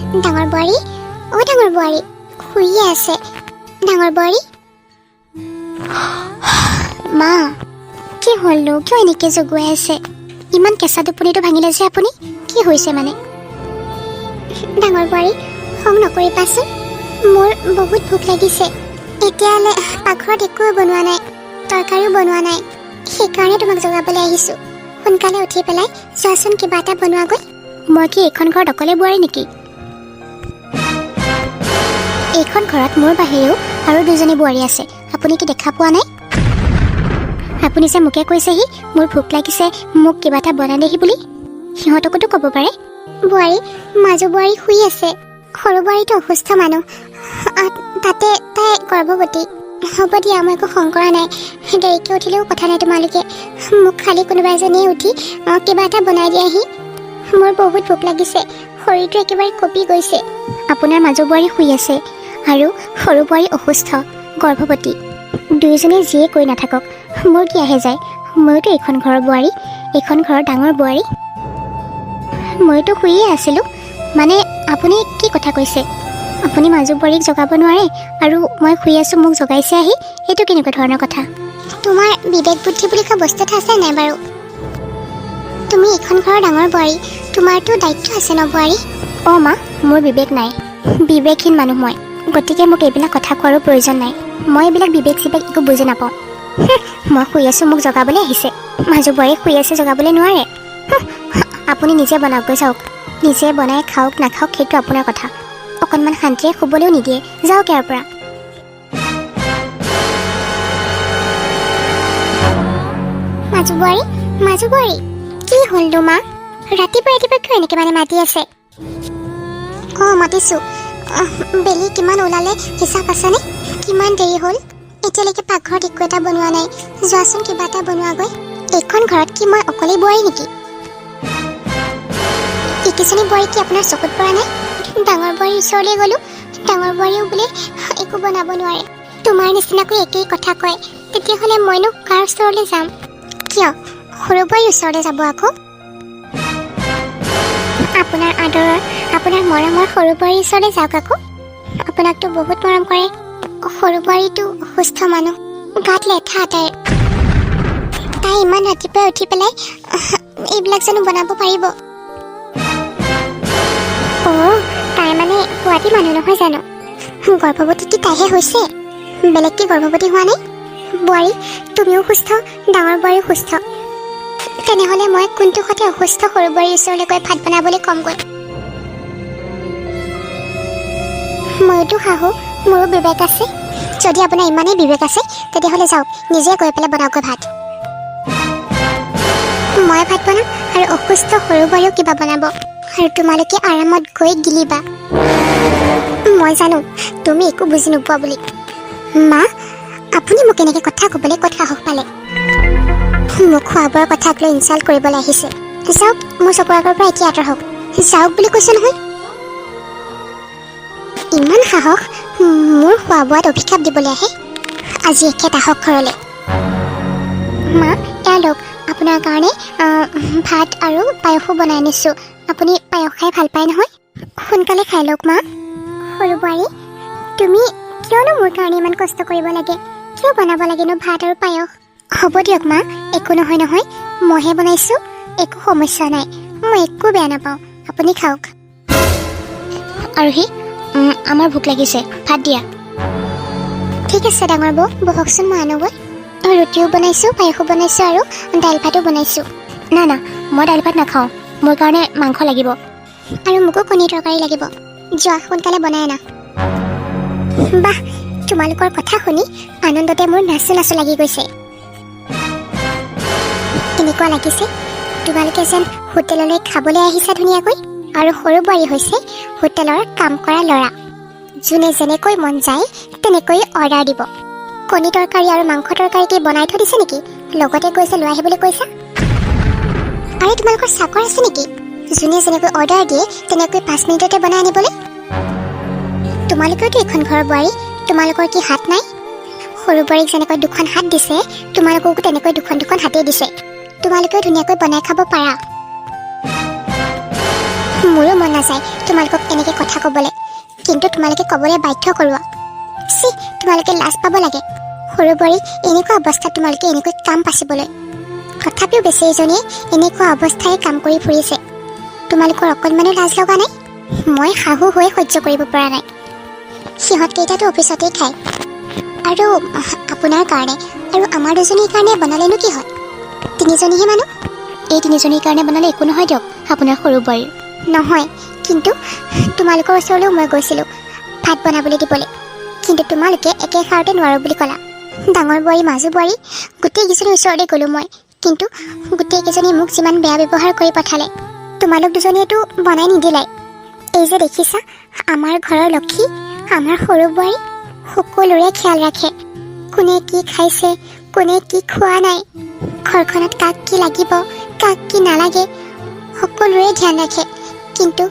ডাঙৰ বোৱাৰী, অ' ডাঙৰ বোৱাৰী, শুইয়ে আছে। ডাঙৰ বোৱাৰী, মা কি হ'লনো? কিয় এনেকৈ জগুৱাই আছে? ইমান কেঁচা টোপনিটো ভাঙিলে যে আপুনি? কি হৈছে মানে? ডাঙৰ বোৱাৰী, খং নকৰিবাচোন, মোৰ বহুত ভোক লাগিছে। এতিয়ালৈ পাকঘৰত একোৱে বনোৱা নাই, তৰকাৰীও বনোৱা নাই, সেইকাৰণে তোমাক জগাবলৈ আহিছোঁ। সোনকালে উঠি পেলাই যোৱাচোন, কিবা এটা বনোৱাগৈ। মই কি এইখন ঘৰত অকলে বোৱাৰী নেকি? এইখন ঘৰত মোৰ বাহিৰেও আৰু দুজনী বোৱাৰী আছে, আপুনি কি দেখা পোৱা নাই? আপুনি যে মোকে কৈছেহি মোৰ ভোক লাগিছে, মোক কিবা এটা বনাই দেহি বুলি। সিহঁতকোতো ক'ব পাৰে। বোৱাৰী, মাজু বোৱাৰী শুই আছে, সৰু বোৱাৰীটো অসুস্থ মানুহ, তাতে তাই গৰ্ভৱতী। হ'ব দিয়া, মই একো খং কৰা নাই, দেৰিকৈ উঠিলেও কথা নাই। তোমালোকে মোক খালি কোনোবা এজনীয়ে উঠি কিবা এটা বনাই দিয়াহি, মোৰ বহুত ভোক লাগিছে, শৰীৰটো একেবাৰে কঁপি গৈছে। আপোনাৰ মাজু বোৱাৰী শুই আছে আৰু সৰু বোৱাৰী অসুস্থ, গৰ্ভৱতী। দুয়োজনে যিয়ে কৈ নাথাকক, মোৰ কি আহে যায়? ময়োতো এইখন ঘৰৰ বোৱাৰী, এইখন ঘৰৰ ডাঙৰ বোৱাৰী। ময়োতো শুইয়ে আছিলোঁ। মানে আপুনি কি কথা কৈছে? আপুনি মাজু বোৱাৰীক জগাব নোৱাৰে আৰু মই শুই আছোঁ, মোক জগাইছে আহি? এইটো কেনেকুৱা ধৰণৰ কথা? তোমাৰ বিবেক বুদ্ধি বুলি কোৱা বস্তু এটা আছে নাই বাৰু? তুমি এইখন ঘৰৰ ডাঙৰ বোৱাৰী, তোমাৰতো দায়িত্ব আছে ন বোৱাৰী? অ' মা, মোৰ বিবেক নাই, বিবেকহীন মানুহ মই, গতিকে মোক এইবিলাক কথা কোৱাৰো প্ৰয়োজন নাই। মই এইবিলাক বিবেক চিবেক একো বুজি নাপাওঁ। মই শুই আছোঁ, মোক জগাবলৈ আহিছে। মাজু বোৱাৰী শুই আছে, জগাবলৈ নোৱাৰে। আপুনি নিজে বনাওকগৈ, যাওক। নিজে বনাই খাওক নাখাওক সেইটো আপোনাৰ কথা। অকণমান শান্তিৰে শুবলৈও নিদিয়ে, যাওক ইয়াৰ পৰা। মাজু বোৱাৰী, মাজু বোৱাৰী, কি হ'লনো মা? ৰাতিপুৱা কিয় এনেকৈ মানে মাতি আছে? অঁ মাতিছোঁ। বেলি কিমান ওলালে হিচাপ আছেনে? কিমান দেৰি হ'ল? এতিয়ালৈকে পাকঘৰত একো এটা বনোৱা নাই, যোৱাচোন কিবা এটা বনোৱাগৈ। এইখন ঘৰত কি মই অকলেই বোৱাৰী নেকি? এইকেইজনী বোৱাৰী কি আপোনাৰ চকুত পৰা নাই? ডাঙৰ বোৱাৰীৰ ওচৰলৈ গ'লোঁ, ডাঙৰ বোৱাৰীও বোলে একো বনাব নোৱাৰে। তোমাৰ নিচিনাকৈ একেই কথা কয়, তেতিয়াহ'লে মইনো কাৰ ওচৰলৈ যাম? কিয় সৰু বোৱাৰীৰ ওচৰলৈ যাব আকৌ? আপোনাৰ আদৰৰ, আপোনাৰ মৰমৰ সৰু বোৱাৰীৰ ওচৰলৈ যাওক আকৌ। আপোনাকতো বহুত মৰম কৰে। সৰু বোৱাৰীটো অসুস্থ মানুহ, গাত লেঠা তাইৰ। তাই ইমান ৰাতিপুৱাই উঠি পেলাই এইবিলাক জানো বনাব পাৰিব? অঁ, তাই মানে পোৱালি মানুহ নহয় জানো? গৰ্ভৱতী কি তাইহে হৈছে? বেলেগ কি গৰ্ভৱতী হোৱা নাই? বোৱাৰী, তুমিও সুস্থ, ডাঙৰ বোৱাৰীও সুস্থ। তেনেহ'লে মই কোনটো সতে অসুস্থ সৰু বোৱাৰীৰ ওচৰলৈ গৈ ভাত বনাবলৈ কমগৈ? ময়োতো শাহু, মোৰো বিবেক আছে। যদি আপোনাৰ ইমানেই বিবেক আছে, তেতিয়াহ'লে যাওক, নিজে গৈ পেলাই বনাওকগৈ ভাত। মই ভাত বনাম আৰু অসুস্থ সৰু বোৱাৰীও কিবা বনাব, আৰু তোমালোকে আৰামত গৈ গিলিবা। মই জানো তুমি একো বুজি নোপোৱা বুলি। মা, আপুনি মোক এনেকৈ কথা ক'বলৈ ক'ত সাহস পালে? মোক খোৱা বোৱাৰ কথাক লৈ ইনচাল্ট কৰিবলৈ আহিছে। যাওক, মোৰ চকুৰ আগৰ পৰা এতিয়া আঁতৰ হওক। যাওক বুলি কৈছোঁ নহয়। ইমান সাহস, মোৰ খোৱা বোৱাত অভিশাপ দিবলৈ আহে। আজি এখেত আহক ঘৰলৈ। মা, এয়া লওক, আপোনাৰ কাৰণে ভাত আৰু পায়সো বনাই আনিছোঁ। আপুনি পায়স খাই ভাল পায় নহয়? সোনকালে খাই লওক মা। সৰু বোৱাৰী, তুমি কিয়নো মোৰ কাৰণে ইমান কষ্ট কৰিব লাগে? কিয় বনাব লাগেনো ভাত আৰু পায়স? হ'ব দিয়ক মা, একো নহয় নহয়, মইহে বনাইছোঁ, একো সমস্যা নাই, মই একো বেয়া নাপাওঁ। আপুনি খাওক। আৰোহী, আমাৰ ভোক লাগিছে, ভাত দিয়া। ঠিক আছে ডাঙৰ বৌ, বহকচোন, মই আনোগৈ। ৰুটিও বনাইছোঁ, পায়সো বনাইছোঁ আৰু দাইল ভাতো বনাইছোঁ। না না, মই দাইল ভাত নাখাওঁ, মোৰ কাৰণে মাংস লাগিব। আৰু মোকো কণী তৰকাৰী লাগিব। যোৱা, সোনকালে বনাই আনা। বাহ, তোমালোকৰ কথা শুনি আনন্দতে মোৰ নাচো নাচো লাগি গৈছে। এনেকুৱা লাগিছে তোমালোকে যেন হোটেললৈ খাবলৈ আহিছা ধুনীয়াকৈ, আৰু সৰু বোৱাৰী হৈছে হোটেলৰ কাম কৰা ল'ৰা, যোনে যেনেকৈ মন যায় তেনেকৈ অৰ্ডাৰ দিব। কণী তৰকাৰী আৰু মাংস তৰকাৰী কি বনাই থৈ দিছে নেকি? লগতে কৈছে লৈ আহিবলৈ কৈছা? আৰে তোমালোকৰ চাকৰ আছে নেকি, যোনে যেনেকৈ অৰ্ডাৰ দিয়ে তেনেকৈ 5 মিনিটতে বনাই আনিবলৈ? তোমালোকেওতো এইখন ঘৰৰ বোৱাৰী, তোমালোকৰ কি হাত নাই? সৰু বোৱাৰীক যেনেকৈ 2খন হাত দিছে, তোমালোককো তেনেকৈ 2খন হাতেই দিছে। তোমালোকেও ধুনীয়াকৈ বনাই খাব পাৰা। মোৰো মন নাযায় তোমালোকক এনেকৈ কথা ক'বলৈ, কিন্তু তোমালোকে ক'বলৈ বাধ্য কৰোৱা। তোমালোকে লাজ পাব লাগে। সৰু বোৱাৰী এনেকুৱা অৱস্থাত তোমালোকে এনেকৈ কাম পাচিবলৈ। তথাপিও বেচেৰীজনীয়ে এনেকুৱা অৱস্থাৰে কাম কৰি ফুৰিছে, তোমালোকৰ অকণমানো লাজ লগা নাই? মই শাহু হৈ সহ্য কৰিব পৰা নাই। সিহঁতকেইটাতো অফিচতেই খায়, আৰু আপোনাৰ কাৰণে আৰু আমাৰ দুজনীৰ কাৰণে বনালেনো কি হয়? তিনিজনীহে মানুহ। এই তিনিজনীৰ কাৰণে বনালে একো নহয় দিয়ক আপোনাৰ সৰু বোৱাৰীৰ। নহয়, কিন্তু তোমালোকৰ ওচৰলৈও মই গৈছিলোঁ ভাত বনাবলৈ দিবলৈ, কিন্তু তোমালোকে একেষাৰতে নোৱাৰোঁ বুলি ক'লা। ডাঙৰ বোৱাৰী, মাজু বোৱাৰী গোটেইকেইজনীৰ ওচৰলৈ গ'লোঁ মই, কিন্তু গোটেইকেইজনী মোক যিমান বেয়া ব্যৱহাৰ কৰি পঠালে, তোমালোক দুজনীয়েতো বনাই নিদিলাই। এই যে দেখিছা, আমাৰ ঘৰৰ লক্ষী, আমাৰ সৰু বোৱাৰী সকলোৰে খেয়াল ৰাখে। কোনে কি খাইছে, কোনে কি খোৱা নাই, ঘৰখনত কাক কি লাগিব, কাক কি নালাগে, সকলোৰে ধ্যান ৰাখে, কিন্তু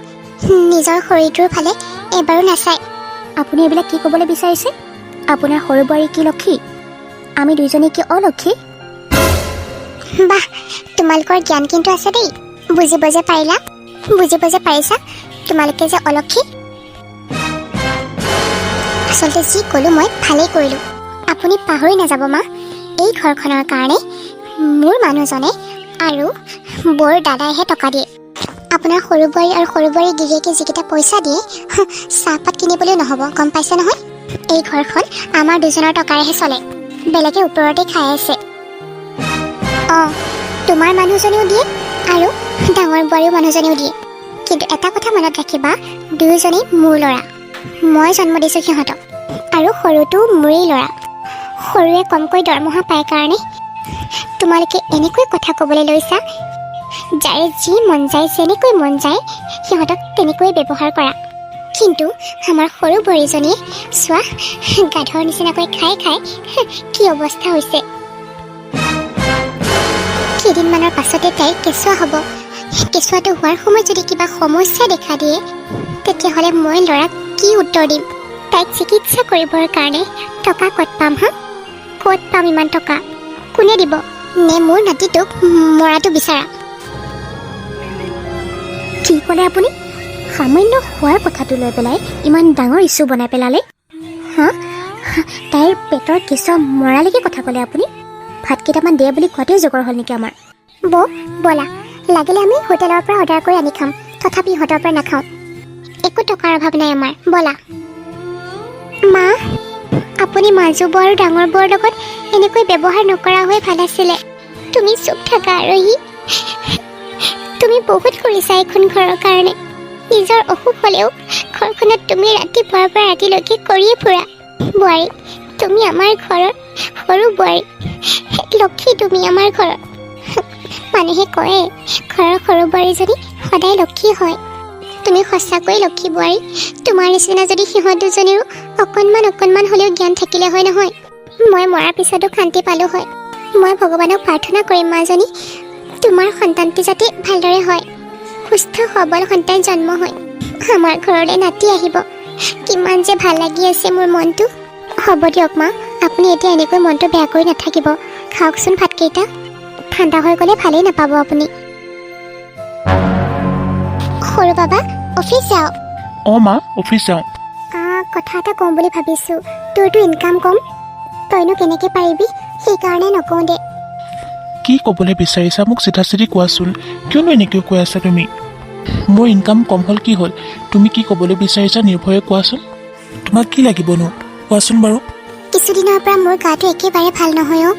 নিজৰ শৰীৰটোৰ ফালে এবাৰো নাচায়। আপুনি এইবিলাক কি ক'বলৈ বিচাৰিছে? আপোনাৰ সৰু বোৱাৰী কি লক্ষী, আমি দুইজনী কি অলক্ষী? বাহ, তোমালোকৰ জ্ঞান কিন্তু আছে দেই। বুজিব যে পাৰিছা তোমালোকে যে অলক্ষী। আচলতে যি ক'লোঁ মই ভালেই কৰিলোঁ। আপুনি পাহৰি নাযাব মা, এই ঘৰখনৰ কাৰণে মোৰ মানুহজনে আৰু বৰ দাদাইহে টকা দিয়ে। আপোনাৰ সৰু বোৱাৰী আৰু সৰু বোৱাৰী গিৰিয়েকে যিকেইটা পইচা দিয়ে, চাহপাত কিনিবলৈ নহ'ব, গম পাইছে নহয়? এই ঘৰখন আমাৰ দুজনৰ টকাৰেহে চলে, বেলেগে ওপৰতে খাই আছে। অঁ, তোমাৰ মানুহজনেও দিয়ে আৰু ডাঙৰ বোৱাৰীও মানুহজনেও দিয়ে, কিন্তু এটা কথা মনত ৰাখিবা, দুয়োজনেই মোৰ ল'ৰা। মই জন্ম দিছোঁ সিহঁতক, আৰু সৰুটো মোৰেই ল'ৰা। সৰুৱে কমকৈ দৰমহা পায় কাৰণে তোমালোকে এনেকৈ কথা ক'বলৈ লৈছা। যাৰে যি মন যায়, যেনেকৈ মন যায় সিহঁতক তেনেকৈ ব্যৱহাৰ কৰা। কিন্তু আমাৰ সৰু বোৱাৰীজনীয়ে চোৱা, গাধৰ নিচিনাকৈ খাই কি অৱস্থা হৈছে। কেইদিনমানৰ পাছতে তাই কেঁচুৱা হ'ব। কেঁচুৱাটো হোৱাৰ সময়ত যদি কিবা সমস্যা দেখা দিয়ে, তেতিয়াহ'লে মই ল'ৰাক কি উত্তৰ দিম? তাইক চিকিৎসা কৰিবৰ কাৰণে টকা ক'ত পাম? ক'ত পাম ইমান টকা? কোনে দিব? নে মোৰ নাতিটোক মৰাটো বিচাৰা? কি ক'লে আপুনি? সামান্য হোৱাৰ কথাটো লৈ পেলাই ইমান ডাঙৰ ইছ্যু বনাই পেলালে। তাইৰ পেটৰ কেঁচুৱা মৰালৈকে কথা ক'লে আপুনি? ভাত কেইটামান দিয়ে বুলি কোৱাটোৱে জগৰ হ'ল নেকি আমাৰ? ব'লা, লাগিলে আমি হোটেলৰ পৰা অৰ্ডাৰ কৰি আনি খাম, তথাপি ইহঁতৰ পৰা নাখাওঁ। একো টকাৰ অভাৱ নাই আমাৰ, ব'লা। মা, আপুনি মাজু বৌ আৰু ডাঙৰ বৌৰ লগত এনেকৈ ব্যৱহাৰ নকৰা হৈ ভাল আছিলে। তুমি চুপ থাকা আৰহী। তুমি বহুত কৰিছা এইখন ঘৰৰ কাৰণে। নিজৰ অসুখ হ'লেও ঘৰখনত তুমি ৰাতিপুৱাৰ পৰা ৰাতিলৈকে কৰিয়ে ফুৰা। বোৱাৰী, তুমি আমাৰ ঘৰৰ সৰু বোৱাৰী, লক্ষী তুমি আমাৰ ঘৰৰ। মানুহে কয়ে ঘৰৰ সৰু বোৱাৰীজনী সদায় লক্ষী হয়। তুমি সঁচাকৈ লক্ষী বোৱাৰী। তোমাৰ নিচিনা যদি সিহঁত দুজনীৰো অকণমান হ'লেও জ্ঞান থাকিলে হয় নহয়, মই মৰাৰ পিছতো শান্তি পালোঁ হয়। মই ভগৱানক প্ৰাৰ্থনা কৰিম মাজনী, তোমাৰ সন্তানটি যাতে ভালদৰে হয়, সুস্থ সবল সন্তান জন্ম হয়, আমাৰ ঘৰলৈ নাতি আহিব। কিমান যে ভাল লাগি আছে মোৰ মনটো। হ'ব দিয়ক মা, আপুনি এতিয়া এনেকৈ মনটো বেয়া কৰি নাথাকিব। খাওকচোন ভাতকেইটা, ঠাণ্ডা হৈ গ'লে ভালেই নাপাব আপুনি। সৰু বাবা, অফিচ যাওঁ? অঁ মা, অফিচ যাওঁ। কথা এটা কওঁ বুলি ভাবিছোঁ। তোৰতো ইনকাম কম, তইনো কেনেকৈ পাৰিবি, সেইকাৰণে নকওঁ দে। কি ক'বলৈ বিচাৰিছা মোক চিধা চিধি কোৱাচোন, কিয়নো এনেকৈ কৈ আছা তুমি? মোৰ ইনকাম কম হ'ল কি হ'ল, তুমি কি ক'বলৈ বিচাৰিছা নিৰ্ভয়ে কোৱাচোন। তোমাক কি লাগিবনো কোৱাচোন বাৰু? কিছুদিনৰ পৰা মোৰ গাটো একেবাৰে ভাল নহয় অ'।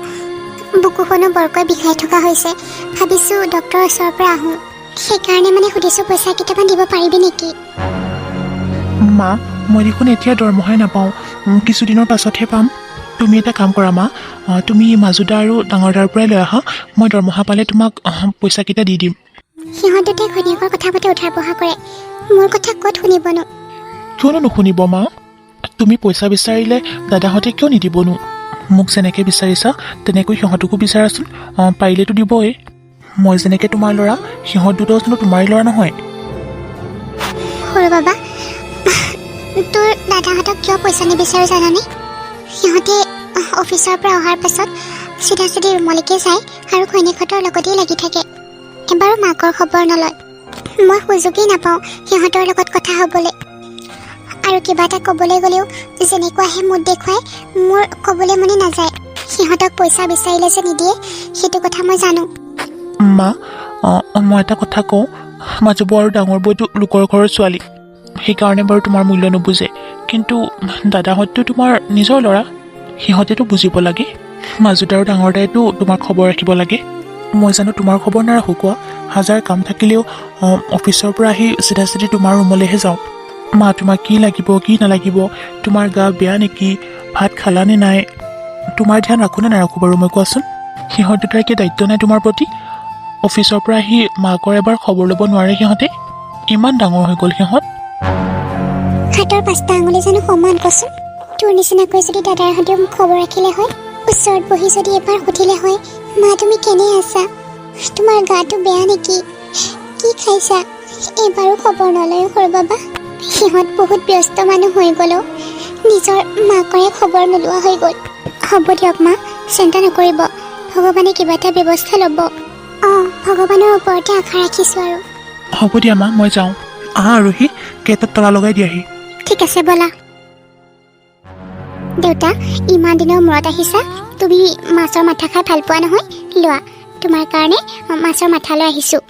বুকুখনো বৰকৈ বিষাই থকা হৈছে। ভাবিছোঁ ডক্টৰৰ ওচৰৰ পৰা আহোঁ, সেইকাৰণে মানে সুধিছোঁ পইচা কেইটামান দিব পাৰিবি নেকি? মা, মই দেখোন এতিয়া দৰমহাই নাপাওঁ, কিছুদিনৰ পাছতহে পাম। তুমি এটা কাম কৰা মা, তুমি মাজুদা আৰু ডাঙৰদাৰ পৰাই লৈ আহা, মই দৰমহা পালে তোমাক পইচাকেইটা দি দিম। সিহঁত দুটাই ঘৈণীয়েকৰ কথা পাতি উঠাৰ বহা কৰে, মোৰ কথা ক'ত শুনিবনো? কিয়নো নুশুনিব মা? তুমি পইচা বিচাৰিলে দাদাহঁতে কিয় নিদিবনো? মোক যেনেকৈ বিচাৰিছা তেনেকৈ সিহঁতকো বিচাৰাচোন, পাৰিলেতো দিবই। মই যেনেকৈ তোমাৰ ল'ৰা, সিহঁত দুটাওচোন তোমাৰেই ল'ৰা নহয়? সৰু বাবা, তোৰ দাদাহঁতক কিয় পইচা নিবিচাৰোঁ জানানে? সিহঁতে অফিচৰ পৰা অহাৰ পাছত চিধা চিধি ৰুমলৈকে যায় আৰু ঘৈণীয়েকহঁতৰ লগতেই লাগি থাকে। এবাৰো মাকৰ খবৰ নলয়। মই সুযোগেই নাপাওঁ সিহঁতৰ লগত কথা হ'বলৈ। আৰু কিবা এটা ক'বলৈ গ'লেও যেনেকুৱাহে মুড দেখুৱাই মোৰ ক'বলৈ মনে নাযায়। সিহঁতক পইচা বিচাৰিলে যে নিদিয়ে সেইটো কথা মই জানো। মা, মই এটা কথা কওঁ, মাজু বৌ আৰু ডাঙৰ বৌটো লোকৰ ঘৰৰ ছোৱালী, সেইকাৰণে বাৰু তোমাৰ মূল্য নুবুজে। কিন্তু দাদাহঁতটো তোমাৰ নিজৰ ল'ৰা, সিহঁতেতো বুজিব লাগে। মাজুত আৰু ডাঙৰ দাইতো তোমাৰ খবৰ ৰাখিব লাগে। মই জানো তোমাৰ খবৰ নাৰাখোঁ কোৱা, হাজাৰ কাম থাকিলেও অফিচৰ পৰা আহি চিধা চিধি তোমাৰ ৰুমলৈহে যাওঁ। মা, তোমাৰ কি লাগিব কি নালাগিব, তোমাৰ গা বেয়া নেকি, ভাত খালানে নাই, তোমাৰ ধ্যান ৰাখোঁ নে নাৰাখোঁ বাৰু মই কোৱাচোন? সিহঁত দুটাৰ কি দায়িত্ব নাই তোমাৰ প্ৰতি? অফিচৰ পৰা আহি মাকৰ এবাৰ খবৰ ল'ব নোৱাৰে সিহঁতে? ইমান ডাঙৰ হৈ গ'ল সিহঁত। হাতৰ 5টা আঙুলি জানো সমান কচোন? তোৰ নিচিনাকৈ যদি দাদাৰ সৈতে মোক খবৰ ৰাখিলে হয়, ওচৰত বহি যদি এবাৰ সুধিলে হয়, মা তুমি কেনে আছা, তোমাৰ গাটো বেয়া নেকি, কি খাইছা, এইবাৰো খবৰ নলয় সৰু বাবা। সিহঁত বহুত ব্যস্ত মানুহ হৈ গ'ল, নিজৰ মাকৰে খবৰ নোলোৱা হৈ গ'ল। হ'ব দিয়ক মা, চিন্তা নকৰিব, ভগৱানে কিবা এটা ব্যৱস্থা ল'ব। ভগৱানৰ ওপৰতে আশা ৰাখিছোঁ আৰু। হ'ব দিয়া মা, মই যাওঁ। আহা আৰোহী, গেটত তলা লগাই দিয়াহি। ঠিক আছে ব'লা। দেউতা, ইমান দিনৰ মূৰত আহিছা, তুমি মাছৰ মাথা খাই ভাল পোৱা নহয়, লোৱা তোমাৰ কাৰণে মাছৰ মাথা লৈ আহিছোঁ।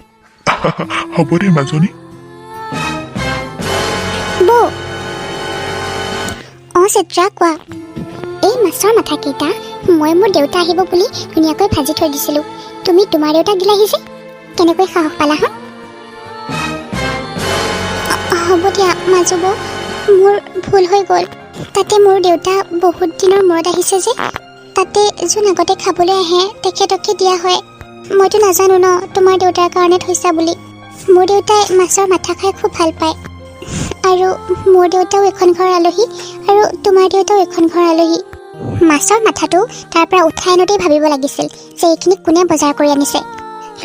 হ'ব দে মাজনী। বৌ। চিত্ৰা কোৱা। এই মাছৰ মাথাকেইটা মই মোৰ দেউতা আহিব বুলি ধুনীয়াকৈ ভাজি থৈ দিছিলোঁ, তুমি তোমাৰ দেউতাক দিলাহি যে, কেনেকৈ সাহস পালা হা? হ'ব দিয়া মাজু বৌ, মোৰ ভুল হৈ গ'ল। তাতে মোৰ দেউতা বহুত দিনৰ মূৰত আহিছে যে, তাতে যোন আগতে খাবলৈ আহে তেখেতকে দিয়া হয়। মইতো নাজানো ন তোমাৰ দেউতাৰ কাৰণে থৈছা বুলি। মোৰ দেউতাই মাছৰ মাথা খাই খুব ভাল পায়, আৰু মোৰ দেউতাও এখন ঘৰ আলহী, আৰু তোমাৰ দেউতাও এখন ঘৰ আলহী। মাছৰ মাথাটো তাৰ পৰা উঠাই আনোতেই ভাবিব লাগিছিল যে এইখিনি কোনে বজাৰ কৰি আনিছে,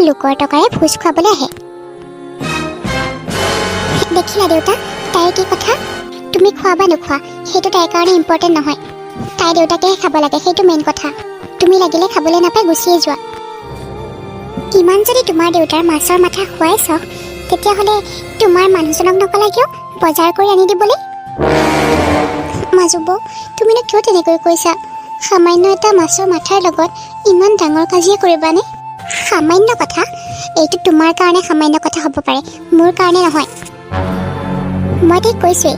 লোকৰ টকাৰে ভোজ খুৱাবলৈ আহে। দেখিলা দেউতা, তাইৰ কি কথা? তুমি খোৱা বা নোখোৱা সেইটো তাইৰ কাৰণে ইম্পৰ্টেণ্ট নহয়, তাই দেউতাকেহে খাব লাগে, সেইটো মেইন কথা। তুমি লাগিলে খাবলৈ নাপাই গুচিয়ে যোৱা। ইমান যদি তোমাৰ দেউতাৰ মাছৰ মাথা খোৱাই চখ, তেতিয়াহ'লে তোমাৰ মানুহজনক নকলা কিয় বজাৰ কৰি আনি দিবলৈ? মাজু বৌ, তুমিনো কিয় তেনেকৈ কৈছা? সামান্য এটা মাছৰ মাথাৰ লগত ইমান ডাঙৰ কাজিয়া কৰিবানে? সামান্য কথা? এইটো তোমাৰ কাৰণে সামান্য কথা হ'ব পাৰে, মোৰ কাৰণে নহয়। মই তাইক কৈছোৱেই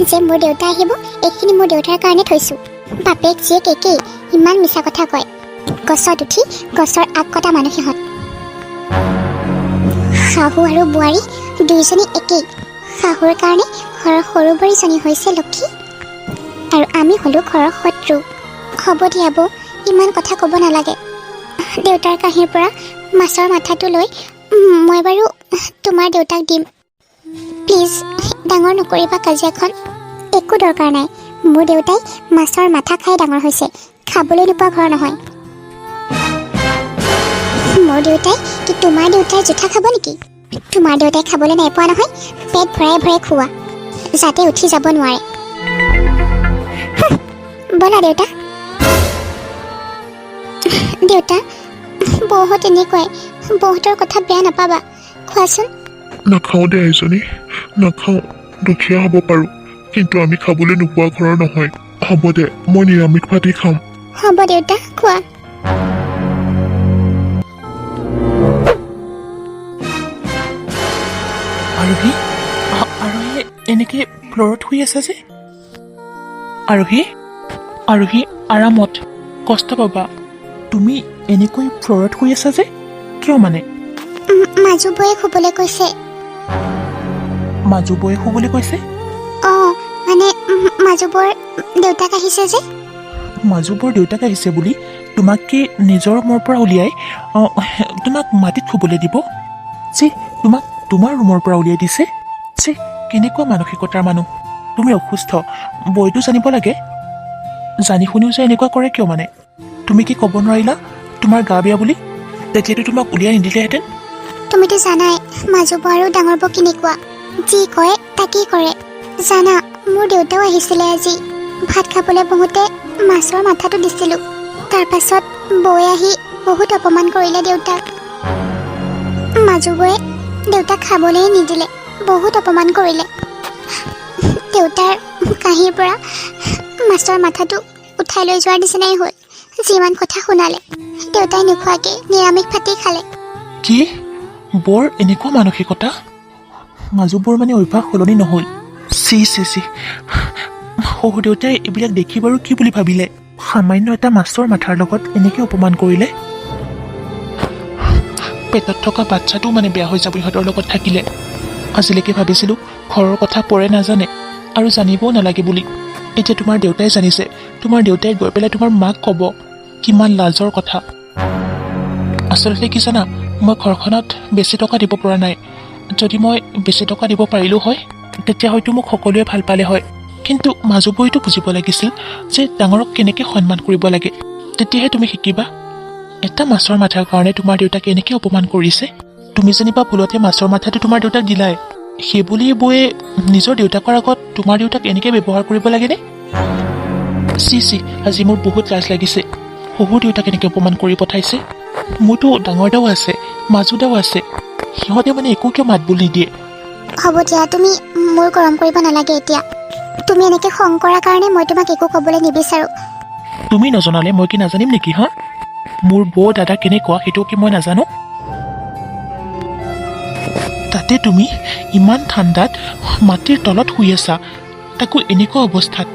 যে মোৰ দেউতা আহিব, এইখিনি মোৰ দেউতাৰ কাৰণে থৈছোঁ। বাপেক জীয়েক একেই, ইমান মিছা কথা কয়। গছত উঠি গছৰ আগ কটা মানুহ সিহঁত। শাহু আৰু বোৱাৰী দুয়োজনী একেই। শাহুৰ কাৰণে ঘৰৰ সৰু বোৱাৰীজনী হৈছে লক্ষী, আৰু আমি হ'লোঁ ঘৰৰ শত্ৰু। হ'ব দিয়া বৌ, ইমান কথা ক'ব নালাগে। দেউতাৰ কাঁহীৰ পৰা মাছৰ মাথাটো লৈ মই বাৰু তোমাৰ দেউতাক দিম। প্লিজ ডাঙৰ নকৰিবা কাজিয়াখন, একো দৰকাৰ নাই। মোৰ দেউতাই মাছৰ মাথা খাই ডাঙৰ হৈছে, খাবলৈ নোপোৱা ঘৰ নহয়। মোৰ দেউতাই কি তোমাৰ দেউতাই জোঠা খাব নেকি? তোমাৰ দেউতাই খাবলৈ নাই পোৱা নহয়, পেট ভৰাই ভৰাই খোৱা, যাতে উঠি যাব নোৱাৰে। ব'লা দেউতা। দেউতা, বৌহঁত এনেকুৱাই, বৌহঁতৰ কথা বেয়া নাপাবা, খোৱাচোন। নাখাওঁ দে এজনী, নাখাওঁ। দুখীয়া হ'ব পাৰোঁ, কিন্তু আমি খাবলৈ নোপোৱা ঘৰৰ নহয়। হ'ব দে, মই নিৰামিষ ভাতেই খাম। হ'ব দেউতা, খোৱা। আৰোহী, আৰোহী এনেকৈ ফ্ল'ৰত শুই আছে যে? আৰোহী, আৰোহী আৰামত, কষ্ট পাবা। তুমি এনেকৈ ফ্ল'ৰত শুই আছা যে, কিয় মানে? মাজু বৌয়ে শুবলৈ কৈছে। মাজু বৌয়ে শুবলৈ কৈছে? মানে মাজু বৌৰ দেউতাক আহিছে যে। মাজু বৌৰ দেউতাক আহিছে বুলি তোমাক কি নিজৰ ৰুমৰ পৰা উলিয়াই তোমাক মাটিত শুবলৈ দিব? যে তোমাক তোমাৰ ৰুমৰ পৰা উলিয়াই দিছে? যে কেনেকুৱা মানসিকতাৰ মানুহ? তুমি অসুস্থ, বৌটো জানিব লাগে। জানি শুনিও যে এনেকুৱা কৰে কিয় মানে? তুমি কি ক'ব নোৱাৰিলা তোমাৰ গা বেয়া বুলি? তেতিয়াতো তোমাক উলিয়াই নিদিলেহেঁতেন। তুমিতো জানাই মাজু বৌ আৰু ডাঙৰ বৌ কেনেকুৱা, যি কয় তাকেই কৰে। জানা, মোৰ দেউতাও আহিছিলে আজি। ভাত খাবলৈ বহোঁতে মাছৰ মাথাটো দিছিলোঁ, তাৰ পাছত বৌয়ে আহি বহুত অপমান কৰিলে দেউতাক। মাজু বৌয়ে দেউতাক খাবলৈ নিদিলে, বহুত অপমান কৰিলে। দেউতাৰ কাঁহীৰ পৰা মাছৰ মাথাটো উঠাই লৈ যোৱাৰ নিচিনাই হ'ল। যিমান কথা শুনালে, দেউতাই নোখোৱাকৈ নিৰামিষ ভাতেই খালে। কি বৰ এনেকুৱা মানসিকতা? মাজুবোৰ মানে অভ্যাস সলনি নহ'ল। চি চি চি, শহুৰ দেউতাই এইবিলাক দেখি বাৰু কি বুলি ভাবিলে? সামান্য এটা মাছৰ মাথাৰ লগত এনেকৈ অপমান কৰিলে। পেটত থকা বাচ্ছাটো মানে বেয়া হৈ যাব ইহঁতৰ লগত থাকিলে। আজিলৈকে ভাবিছিলোঁ ঘৰৰ কথা পৰে নাজানে আৰু জানিবও নালাগে বুলি। এতিয়া তোমাৰ দেউতাই জানিছে। তোমাৰ দেউতাই গৈ পেলাই তোমাৰ মাক ক'ব। কিমান লাজৰ কথা। আচলতে কি জানা, মই ঘৰখনত বেছি টকা দিব পৰা নাই। যদি মই বেছি টকা দিব পাৰিলোঁ হয়, তেতিয়া হয়তো মোক সকলোৱে ভাল পালে হয়। কিন্তু মাজুবৰীটো বুজিব লাগিছিল যে ডাঙৰক কেনেকৈ সন্মান কৰিব লাগে। তেতিয়াহে তুমি শিকিবা। এটা মাছৰ মাথাৰ কাৰণে তোমাৰ দেউতাক এনেকৈ অপমান কৰিছে। তুমি যেনিবা ভুলতে মাছৰ মাথাটো তোমাৰ দেউতাক দিলাই, সেইবুলি বৌয়ে নিজৰ দেউতাকৰ আগত তোমাৰ দেউতাক এনেকৈ ব্যৱহাৰ কৰিব লাগেনে? চি চি, আজি মোৰ বহুত লাজ লাগিছে। শহুৰ দেউতাক এনেকৈ অপমান কৰি পঠাইছে। মোৰতো ডাঙৰ দাও আছে, মাজু দাও আছে। সিহঁতে মানে একো কিয় মাত বোল নিদিয়ে? হ'ব দিয়া, তুমি মোৰ গৰম কৰিব নালাগে এতিয়া। তুমি এনেকৈ খং কৰাৰ কাৰণে মই তোমাক একো ক'বলৈ নিবিচাৰোঁ। তুমি নজনালে মই কি নাজানিম নেকি? হা, মোৰ বৌ দাদা কেনেকুৱা সেইটো কি মই নাজানো? তাতে তুমি ইমান ঠাণ্ডাত মাটিৰ তলত শুই আছা, তাকো এনেকুৱা অৱস্থাত।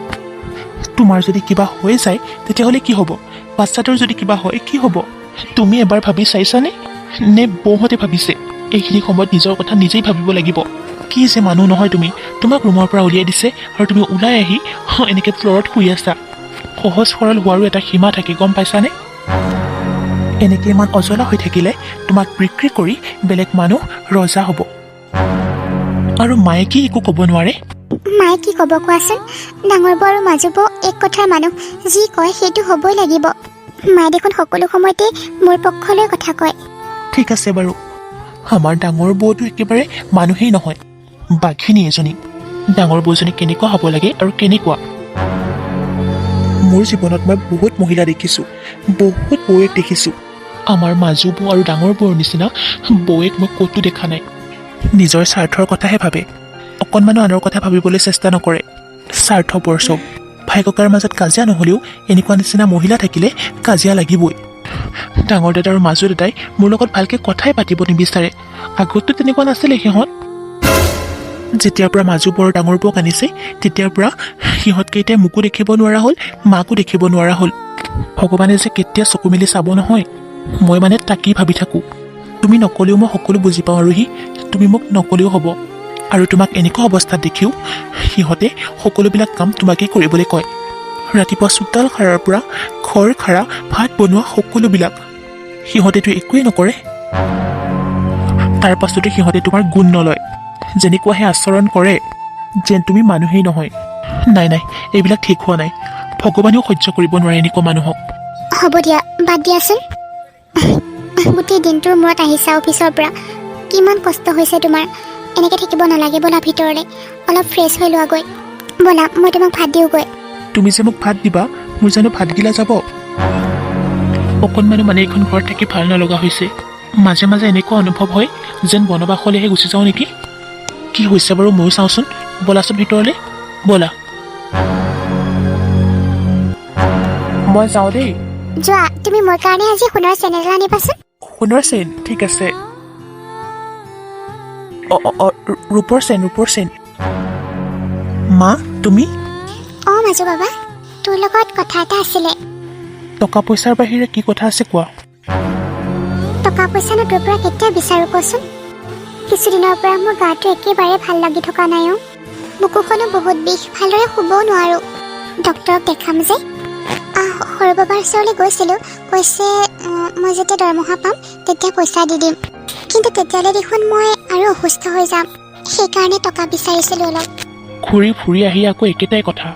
তোমাৰ যদি কিবা হৈ যায় তেতিয়াহ'লে কি হ'ব? বাচ্ছাটোৰ যদি কিবা হয় কি হ'ব? তুমি এবাৰ ভাবি চাইছানে? নে বৌহঁতে ভাবিছে? এইখিনি সময়ত নিজৰ কথা নিজেই ভাবিব লাগিব। কি যে মানুহ নহয় তুমি! তোমাক ৰুমৰ পৰা উলিয়াই দিছে আৰু তুমি ওলাই আহি এনেকৈ ফ্ল'ৰত শুই আছা। সহজ সৰল হোৱাৰো এটা সীমা থাকে, গম পাইছানে? এনেকৈ ইমান অজলা হৈ থাকিলে তোমাক বিক্ৰী কৰি বেলেগ মানুহ ৰজা হ'ব। আৰু মায়ে কি একো ক'ব নোৱাৰে? মায়ে কি ক'ব কোৱাচোন? ডাঙৰ বৌ আৰু মাজু বৌ এক কথাৰ মানুহ, যি কয় সেইটো হ'বই লাগিব। মায়ে দেখোন সকলো সময়তে মোৰ পক্ষলৈ কথা কয়। ঠিক আছে বাৰু, আমাৰ ডাঙৰ বৌটো একেবাৰে মানুহেই নহয়, বাঘিনী এজনী। ডাঙৰ বৌজনী কেনেকুৱা হ'ব লাগে আৰু কেনেকুৱা? মোৰ জীৱনত মই বহুত মহিলা দেখিছোঁ, বহুত বৌয়েক দেখিছোঁ। আমাৰ মাজু বৌ আৰু ডাঙৰ বৌৰ নিচিনা বৌয়েক মই ক'তো দেখা নাই। নিজৰ স্বাৰ্থৰ কথাহে ভাবে, অকণমানো আনৰ কথা ভাবিবলৈ চেষ্টা নকৰে। স্বাৰ্থপৰ চব। ভাই ককাৰ মাজত কাজিয়া নহ'লেও এনেকুৱা নিচিনা মহিলা থাকিলে কাজিয়া লাগিবই। ডাঙৰ দাদা আৰু মাজু দাদাই মোৰ লগত ভালকৈ কথাই পাতিব নিবিচাৰে। আগততো তেনেকুৱা নাছিলে সিহঁত। যেতিয়াৰ পৰা মাজু বৰ ডাঙৰ বৌক আনিছে তেতিয়াৰ পৰা সিহঁতকেইটাই মোকো দেখিব নোৱাৰা হ'ল, মাকো দেখিব নোৱাৰা হ'ল। ভগৱানে যে কেতিয়া চকু মেলি চাব নহয়, মই মানে তাকেই ভাবি থাকোঁ। তুমি নক'লেও মই সকলো বুজি পাওঁ আৰুহি, তুমি মোক নক'লেও হ'ব। আৰু তোমাক এনেকুৱা অৱস্থাত দেখিও সিহঁতে সকলোবিলাক কাম তোমাকেই কৰিবলৈ কয়। ৰাতিপুৱা চোতাল সাৰাৰ পৰা ঘৰ সাৰা, ভাত বনোৱা, সকলোবিলাক সিহঁতেতো একোৱেই নকৰে। তাৰ পাছতে সিহঁতে তোমাৰ গুণ নলয়, যেনেকুৱাহে আচৰণ কৰে যেন তুমি মানুহেই নহয়। নাই নাই, এইবিলাক ঠিক হোৱা নাই। ভগৱানেও সহ্য কৰিব নোৱাৰে এনেকুৱা মানুহক। হ'ব দিয়া, বাদ দিয়াচোন। গোটেই দিনটোৰ মূৰত আহিছা অফিচৰ পৰা, কিমান কষ্ট হৈছে তোমাৰ। এনেকৈ থাকিব নালাগে, ব'লা ভিতৰলৈ অলপ ফ্ৰেছ হৈ লোৱাগৈ। ব'লা, মই তোমাক ভাত দিওঁগৈ। তুমি যে মোক ভাত দিবা, মোৰ জানো ভাতগিলা যাব? অকণমানো মানে এইখন ঘৰত থাকি ভাল নলগা হৈছে। মাজে মাজে এনেকুৱা অনুভৱ হয় যেন বনবাসলৈহে গুচি যাওঁ নেকি। কি হৈছে বাৰু ময়ো চাওঁচোন, ব'লাচোন ভিতৰলৈ, ব'লা। মই যাওঁ দেই। যোৱা, তুমি মোৰ কাৰণে আজি সোণৰ চেন এডাল আনিবাচোন। সোণৰ চেন? ঠিক আছে। ৰূপৰ চেন, ৰূপৰ চেন। মা, তুমি? অঁ মাজু বাবা, তোৰ লগত কথা এটা আছিলে। টকা পইচাৰ বাহিৰে কি কথা আছে কোৱা। টকা পইচানো তোৰ পৰা কেতিয়া বিচাৰোঁ কচোন? কিছুদিনৰ পৰা মোৰ গাটো একেবাৰে ভাল লাগি থকা নাই। বুকুখনো বহুত বিষ, ভালদৰে শুবও নোৱাৰোঁ। ডক্তৰক দেখাম যে। সৰু বাবাৰ ওচৰলৈ গৈছিলোঁ, কৈছে মই যেতিয়া দৰমহা পাম তেতিয়া পইচা দি দিম। কিন্তু তেতিয়ালৈ দেখোন মই আৰু অসুস্থ হৈ যাম। সেইকাৰণে টকা বিচাৰিছিলোঁ অলপ। ঘূৰি ফুৰি আহি আকৌ একেটাই কথা।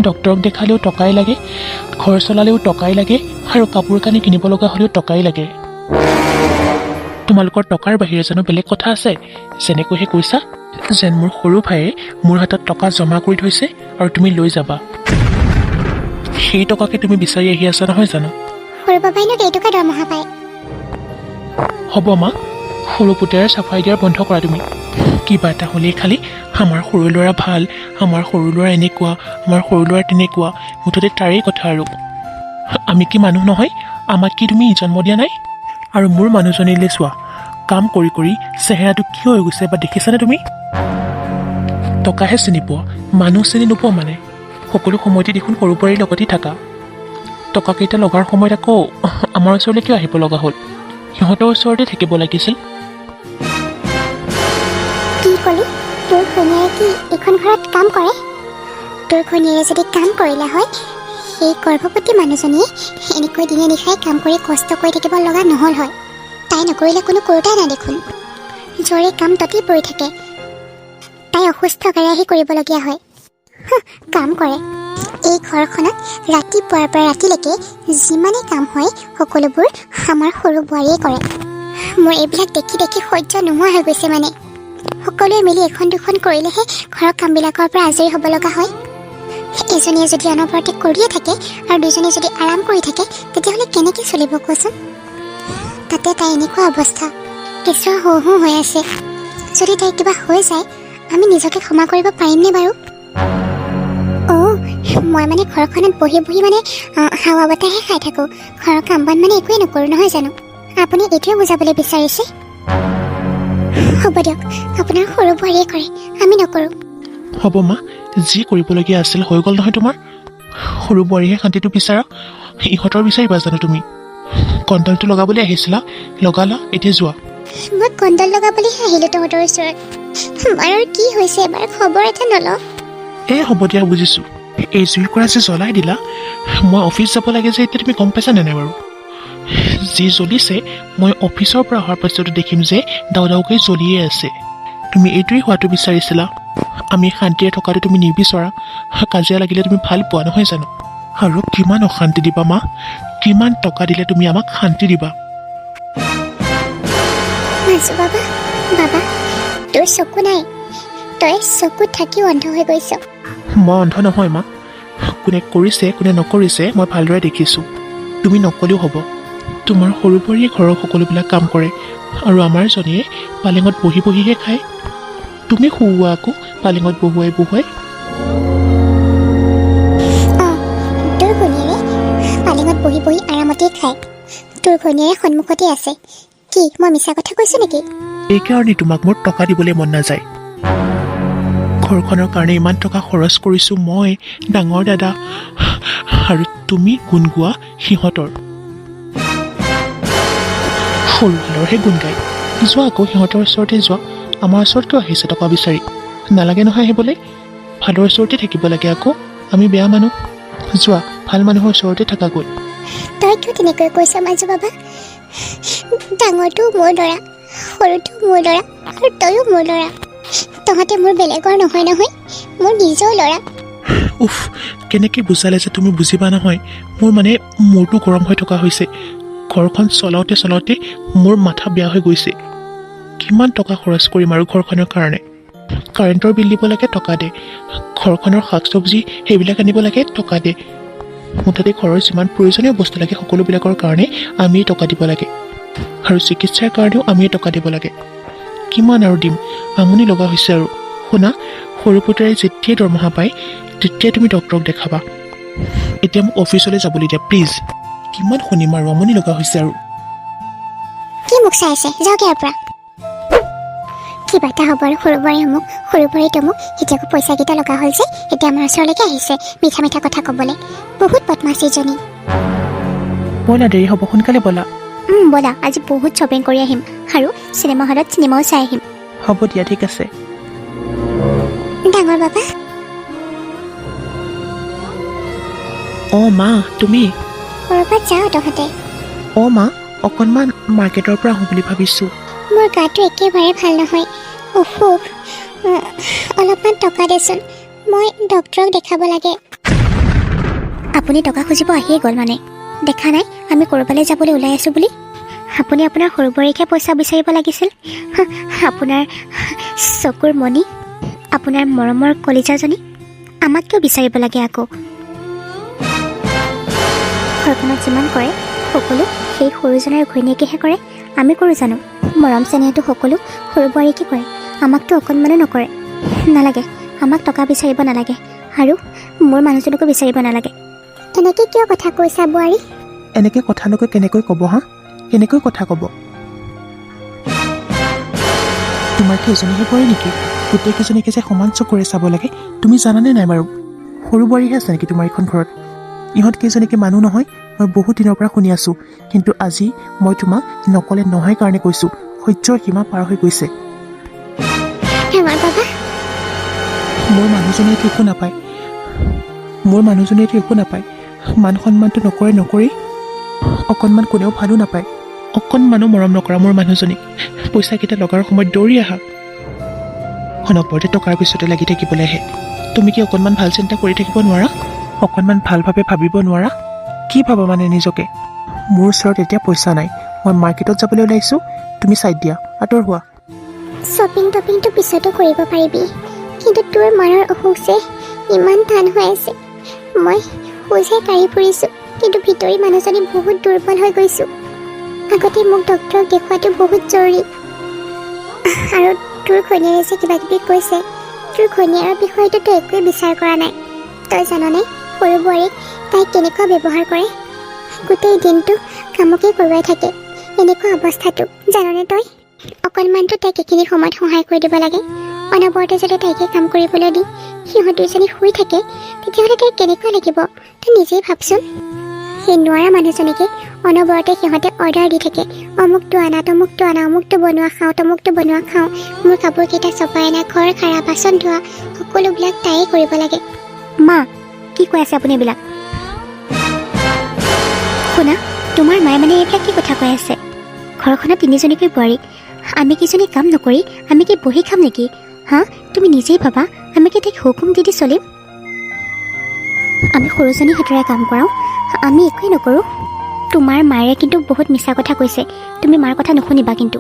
ডক্তৰক দেখালেও টকাই লাগে, ঘৰ চলালেও টকাই লাগে, আৰু কাপোৰ কানি কিনিব লগা হ'লেও টকাই লাগে। তোমালোকৰ টকাৰ বাহিৰে জানো বেলেগ কথা আছে? যেনেকৈহে কৈছা যেন মোৰ সৰু ভাইয়ে মোৰ হাতত টকা জমা কৰি থৈছে আৰু তুমি লৈ যাবা। সেই টকাকে তুমি বিচাৰি আহি আছা নহয় জানো? সৰু বাবাইনো কেইটকা দৰমহা পায়? হ'ব মা, সৰু পুতেৰে চাফাই দিয়াৰ বন্ধ কৰা তুমি। কিবা এটা হ'লেই খালি আমাৰ সৰু ল'ৰা ভাল, আমাৰ সৰু ল'ৰা এনেকুৱা, আমাৰ সৰু ল'ৰা তেনেকুৱা, মুঠতে তাৰেই কথা আৰু। আমি কি মানুহ নহয়? আমাক কি তুমি জন্ম দিয়া নাই? আৰু মোৰ মানুহজনীলৈ চোৱা, কাম কৰি কৰি চেহেৰাটো কি হৈ গৈছে বা দেখিছানে তুমি? টকাহে চিনি পোৱা, মানুহ চিনি নোপোৱা মানে। সকলো সময়তে দেখোন সৰু বোৱাৰীৰ লগতেই থাকা। টকাকেইটা লগাৰ সময়ত আকৌ আমাৰ ওচৰলৈ কিয় আহিব লগা হ'ল? সিহঁতৰ ওচৰতে থাকিব লাগিছিল। কি ক'লি? তোৰ ঘৈণীয়েৰে কি এইখন ঘৰত কাম কৰে? তোৰ ঘৈণীয়েৰে যদি কাম কৰিলে হয়, সেই গৰ্ভৱতী মানুহজনীয়ে এনেকৈ দিনে নিশাই কাম কৰি কষ্ট কৰি থাকিব লগা নহ'ল হয়। তাই নকৰিলে কোনো কৰোতাই নাই দেখোন। যৰে কাম ততেই পৰি থাকে। তাই অসুস্থ গাৰে আহি কৰিবলগীয়া হয়। কাম কৰে। এই ঘৰখনত ৰাতিপুৱাৰ পৰা ৰাতিলৈকে যিমানেই কাম হয় সকলোবোৰ আমাৰ সৰু বোৱাৰীয়ে কৰে। মোৰ এইবিলাক দেখি দেখি সহ্য নোহোৱা হৈ গৈছে মানে। সকলোৱে মিলি এখন দুখন কৰিলেহে ঘৰৰ কামবিলাকৰ পৰা আজৰি হ'ব লগা হয়। এজনীয়ে যদি অনবৰতে কৰিয়ে থাকে আৰু দুজনীয়ে যদি আৰাম কৰি থাকে, তেতিয়াহ'লে কেনেকৈ চলিব কোৱাচোন? তাতে তাই এনেকুৱা অৱস্থা, কেঁচুৱা হওঁ হওঁ হৈ আছে। যদি তাই কিবা হৈ যায়, আমি নিজকে ক্ষমা কৰিব পাৰিমনে বাৰু? অঁ, মই মানে ঘৰখনত বহি বহি মানে হাৱা বতাহে খাই থাকোঁ। ঘৰৰ কাম বন মানে একোৱেই নকৰোঁ নহয় জানো? আপুনি এইটোৱে বুজাবলৈ বিচাৰিছে? হ'ব দিয়ক, আপোনাৰ সৰু বোৱাৰীয়ে কৰে, আমি নকৰোঁ। হ'ব মা, যি কৰিবলগীয়া আছিল হৈ গ'ল নহয় তোমাৰ। সৰু বোৱাৰীহে শান্তিটো বিচাৰা, ইহঁতৰ বিচাৰিবা জানো তুমি? কণ্ডলটো লগাবলৈ আহিছিলা, লগালা, এতিয়া যোৱা। মই কণ্ডল লগাবলৈহে আহিলোঁ তহঁতৰ ওচৰত। বাৰু কি হৈছে এবাৰ খবৰ এটা নলওঁ? হ'ব দিয়া, বুজিছোঁ। এই জুইৰ কৰা যে জ্বলাই দিলা, মই অফিচ যাব লাগে যে এতিয়া তুমি গম পাইছা নে নাই বাৰু? যি জ্বলিছে মই অফিচৰ পৰা অহাৰ পাছতো দেখিম যে দাও দাওকৈ জ্বলিয়ে আছে। তুমি এইটোৱেই হোৱাটো বিচাৰিছিলা। আমি শান্তিৰে থকাটো তুমি নিবিচৰা, কাজিয়া লাগিলে তুমি ভাল পোৱা নহয় জানো? আৰু কিমান অশান্তি দিবা মা? কিমান টকা দিলে তুমি আমাক শান্তি দিবা? মাজু বাবা, বাবা, তোৰ চকু নাই? তই চকুত থাকিও অন্ধ হৈ গৈছ। মই অন্ধ নহয় মা। কোনে কৰিছে কোনে নকৰিছে মই ভালদৰে দেখিছোঁ। তুমি নকলেও হ'ব। তোমাৰ সৰু বোৱাৰীয়ে ঘৰৰ সকলোবিলাক কাম কৰে আৰু আমাৰ জনীয়ে পালেঙত বহি বহিহে খায়। তুমি শুওৱা আকৌ পালেঙত বহুৱাই বহুৱাই। অঁ, তোৰ ঘৈণীয়েৰে পালেঙত বহি বহি আৰামতেই খায়। তোৰ ঘৈণীয়েৰে সন্মুখতেই আছে। কি মই মিছা কথা কৈছোঁ নেকি? এইকাৰণে তোমাক মোৰ টকা দিবলৈ মন নাযায়। ঘৰখনৰ কাৰণে ইমান টকা খৰচ কৰিছোঁ মই, ডাঙৰ দাদা, আৰু তুমি গুণ গোৱা সিহঁতৰ। সৰুকালৰহে গুণ গায়। যোৱা আকৌ সিহঁতৰ ওচৰতে যোৱা। আমাৰ ওচৰত কিয় আহিছে টকা বিচাৰি? নালাগে নহয় আহিবলৈ। ভালৰ ওচৰতে থাকিব লাগে আকৌ। আমি বেয়া মানুহ। যোৱা, ভাল মানুহৰ ওচৰতে থাকাগৈ। তই কিয় তেনেকৈ কৈছ মাজু বাবা? ডাঙৰটো মোৰ ল'ৰা, সৰুটো মোৰ ল'ৰা, আৰু তয়ো মোৰ ল'ৰা। তহঁতে মোৰ বেলেগৰ নহয় নহয়, মোৰ নিজৰ ল'ৰা। উফ, কেনেকৈ বুজালে যে তুমি বুজিবা নহয়। মোৰ মানে মূৰটো গৰম হৈ থকা হৈছে। ঘৰখন চলাওঁতে চলাওঁতে মোৰ মাথা বেয়া হৈ গৈছে। কিমান টকা খৰচ কৰিম আৰু ঘৰখনৰ কাৰণে? কাৰেণ্টৰ বিল দিব লাগে, টকা দে। ঘৰখনৰ শাক চব্জি সেইবিলাক আনিব লাগে, টকা দে। মুঠতে ঘৰৰ যিমান প্ৰয়োজনীয় বস্তু লাগে সকলোবিলাকৰ কাৰণে আমিয়ে টকা দিব লাগে। আৰু চিকিৎসাৰ কাৰণেও আমিয়ে টকা দিব লাগে। কিমান আৰু দিম? আমনি লগা হৈছে আৰু। শুনা, সৰু পুতেৰে যেতিয়াই দৰমহা পায় তেতিয়াই তুমি ডক্তৰক দেখাবা। এতিয়া মোক অফিচলৈ যাবলৈ দিয়া প্লিজ। কিমান শুনিম আৰু, আমনি লগা হৈছে আৰু। কি মোক চাই আছে? যাওক ইয়াৰ পৰা। কিবা এটা হ'ব আৰু সৰু বোৱাৰীসমূহ, সৰু বোৱাৰীটো মোক এতিয়াকো পইচাকেইটা লগা হ'ল যে এতিয়া আমাৰ ওচৰলৈকে আহিছে মিঠা মিঠা কথা ক'বলৈ। বহুত বদমাছিজনী। ব'লা, দেৰি হ'ব, সোনকালে ব'লা। ব'লা, আজি বহুত শ্বপিং কৰি আহিম আৰু চিনেমা হলত চিনেমাও চাই আহিম। হ'ব দিয়া, ঠিক আছে। ডাঙৰ বাবা, অঁ মা, তুমি? ক'ৰবাত যাওঁ তহঁতে? অঁ মা, অকণমান মাৰ্কেটৰ পৰা আহোঁ বুলি ভাবিছোঁ। মোৰ গাটো একেবাৰে ভাল নহয়, অসুখ। অলপমান টকা দেচোন, মই ডক্তৰক দেখাব লাগে। আপুনি টকা খুজিব আহিয়ে গ'ল মানে? দেখা নাই আমি ক'ৰবালৈ যাবলৈ ওলাই আছোঁ বুলি? আপুনি আপোনাৰ সৰু বোৱাৰীকহে পইচা বিচাৰিব লাগিছিল। আপোনাৰ চকুৰ মণি, আপোনাৰ মৰমৰ কলিজাজনী আমাক কিয় বিচাৰিব লাগে আকৌ? ঘৰখনত যিমান কৰে সকলো সেই সৰুজনাৰ ঘৈণীয়েকেহে কৰে, আমি কৰোঁ জানো? মৰম চেনেহটো সকলো সৰু বোৱাৰীকে কৰে, আমাকতো অকণমানো নকৰে। নালাগে, আমাক টকা বিচাৰিব নালাগে আৰু মোৰ মানুহজনকো বিচাৰিব নালাগে। এনেকৈ কিয় কথা কৈছা বোৱাৰী? এনেকৈ কথা নকৈ কেনেকৈ ক'ব হা? কেনেকৈ কথা ক'ব? তোমাৰ কি এজনীহে বোৱাৰী নেকি? গোটেইকেইজনীকে যে সমান চকুৰে চাব লাগে তুমি জানানে নাই বাৰু? সৰু বোৱাৰীহে আছে নেকি তোমাৰ এইখন ঘৰত? ইহঁত কেইজনীকে মানুহ নহয় মই বহুত দিনৰ পৰা শুনি আছোঁ, কিন্তু আজি মই তোমাক নক'লে নহয় কাৰণে কৈছোঁ। সহ্যৰ সীমা পাৰ হৈ গৈছে। ডাঙৰ বাবা, মোৰ মানুহজনীয়েতো একো নাপায়, মোৰ মানুহজনীয়েতো একো নাপায়। মান সন্মানটো নকৰি অকণমান কোনেও ভালো নাপায়। অকণমানো মৰম নকৰা মোৰ মানুহজনীক। পইচাকেইটা লগাৰ সময়ত দৌৰি আহা, অনবৰতে টকাৰ পিছতে লাগি থাকিবলৈ আহে। তুমি কি অকণমান ভাল চিন্তা কৰি থাকিব নোৱাৰা? অকণমান ভালভাৱে ভাবিব নোৱাৰা? কি ভাবা মানে নিজকে? মোৰ ওচৰত এতিয়া পইচা নাই, মই মাৰ্কেটত যাবলৈ ওলাইছোঁ, তুমি চাইড দিয়া, আঁতৰ হোৱা। শ্বপিং টপিংটো পিছতো কৰিব পাৰিবি, কিন্তু তোৰ মাৰৰ অসুখ যে ইমান টান হৈ আছে। মই খোজহে কাঢ়ি ফুৰিছোঁ, কিন্তু ভিতৰি মানুহজনী বহুত দুৰ্বল হৈ গৈছোঁ। আগতে মোক ডক্তৰক দেখুৱাটো বহুত জৰুৰী। আৰু তোৰ ঘৈণীয়েৰে যে কিবা কিবি কৈছে, তোৰ ঘৈণীয়েৰৰ বিষয়টো তই একোৱে বিচাৰ কৰা নাই। তই জাননে সৰু বোৱাৰীক তাইক কেনেকুৱা ব্যৱহাৰ কৰে? গোটেই দিনটো কামকে কৰোৱাই থাকে। এনেকুৱা অৱস্থাটো জাননে তই? অকণমানতো তাইক এইখিনি সময়ত সহায় কৰি দিব লাগে। অনবৰতে যদি তাইকে কাম কৰিবলৈ দি সিহঁত দুজনী শুই থাকে, তেতিয়াহ'লে তাইৰ কেনেকুৱা লাগিব তই নিজেই ভাবচোন। সেই নোৱাৰা মানুহজনীকে অনবৰতে সিহঁতে অৰ্ডাৰ দি থাকে, অমুকটো আনা, তমুকটো আনা, অমুকটো বনোৱা খাওঁ, তমুকটো বনোৱা খাওঁ, মোৰ কাপোৰকেইটা চপাই আনা, ঘৰ সাৰা, বাচন ধোৱা, সকলোবিলাক তাইয়ে কৰিব লাগে। মা, কি কৈ আছে আপুনি এইবিলাক? শুনা, তোমাৰ মায়ে মানে এইবিলাক কি কথা কৈ আছে? ঘৰখনত তিনিজনীকৈ বোৱাৰী, আমি কেইজনী কাম নকৰি আমি কি বহি খাম নেকি? হা, তুমি নিজেই ভাবা, আমি কি তাইক হুকুম দি চলিম? আমি সৰুজনী হাতেৰে কাম কৰাওঁ, আমি একোৱেই নকৰোঁ। তোমাৰ মায়ে কিন্তু বহুত মিছা কথা কৈছে। তুমি মাৰ কথা নুশুনিবা কিন্তু।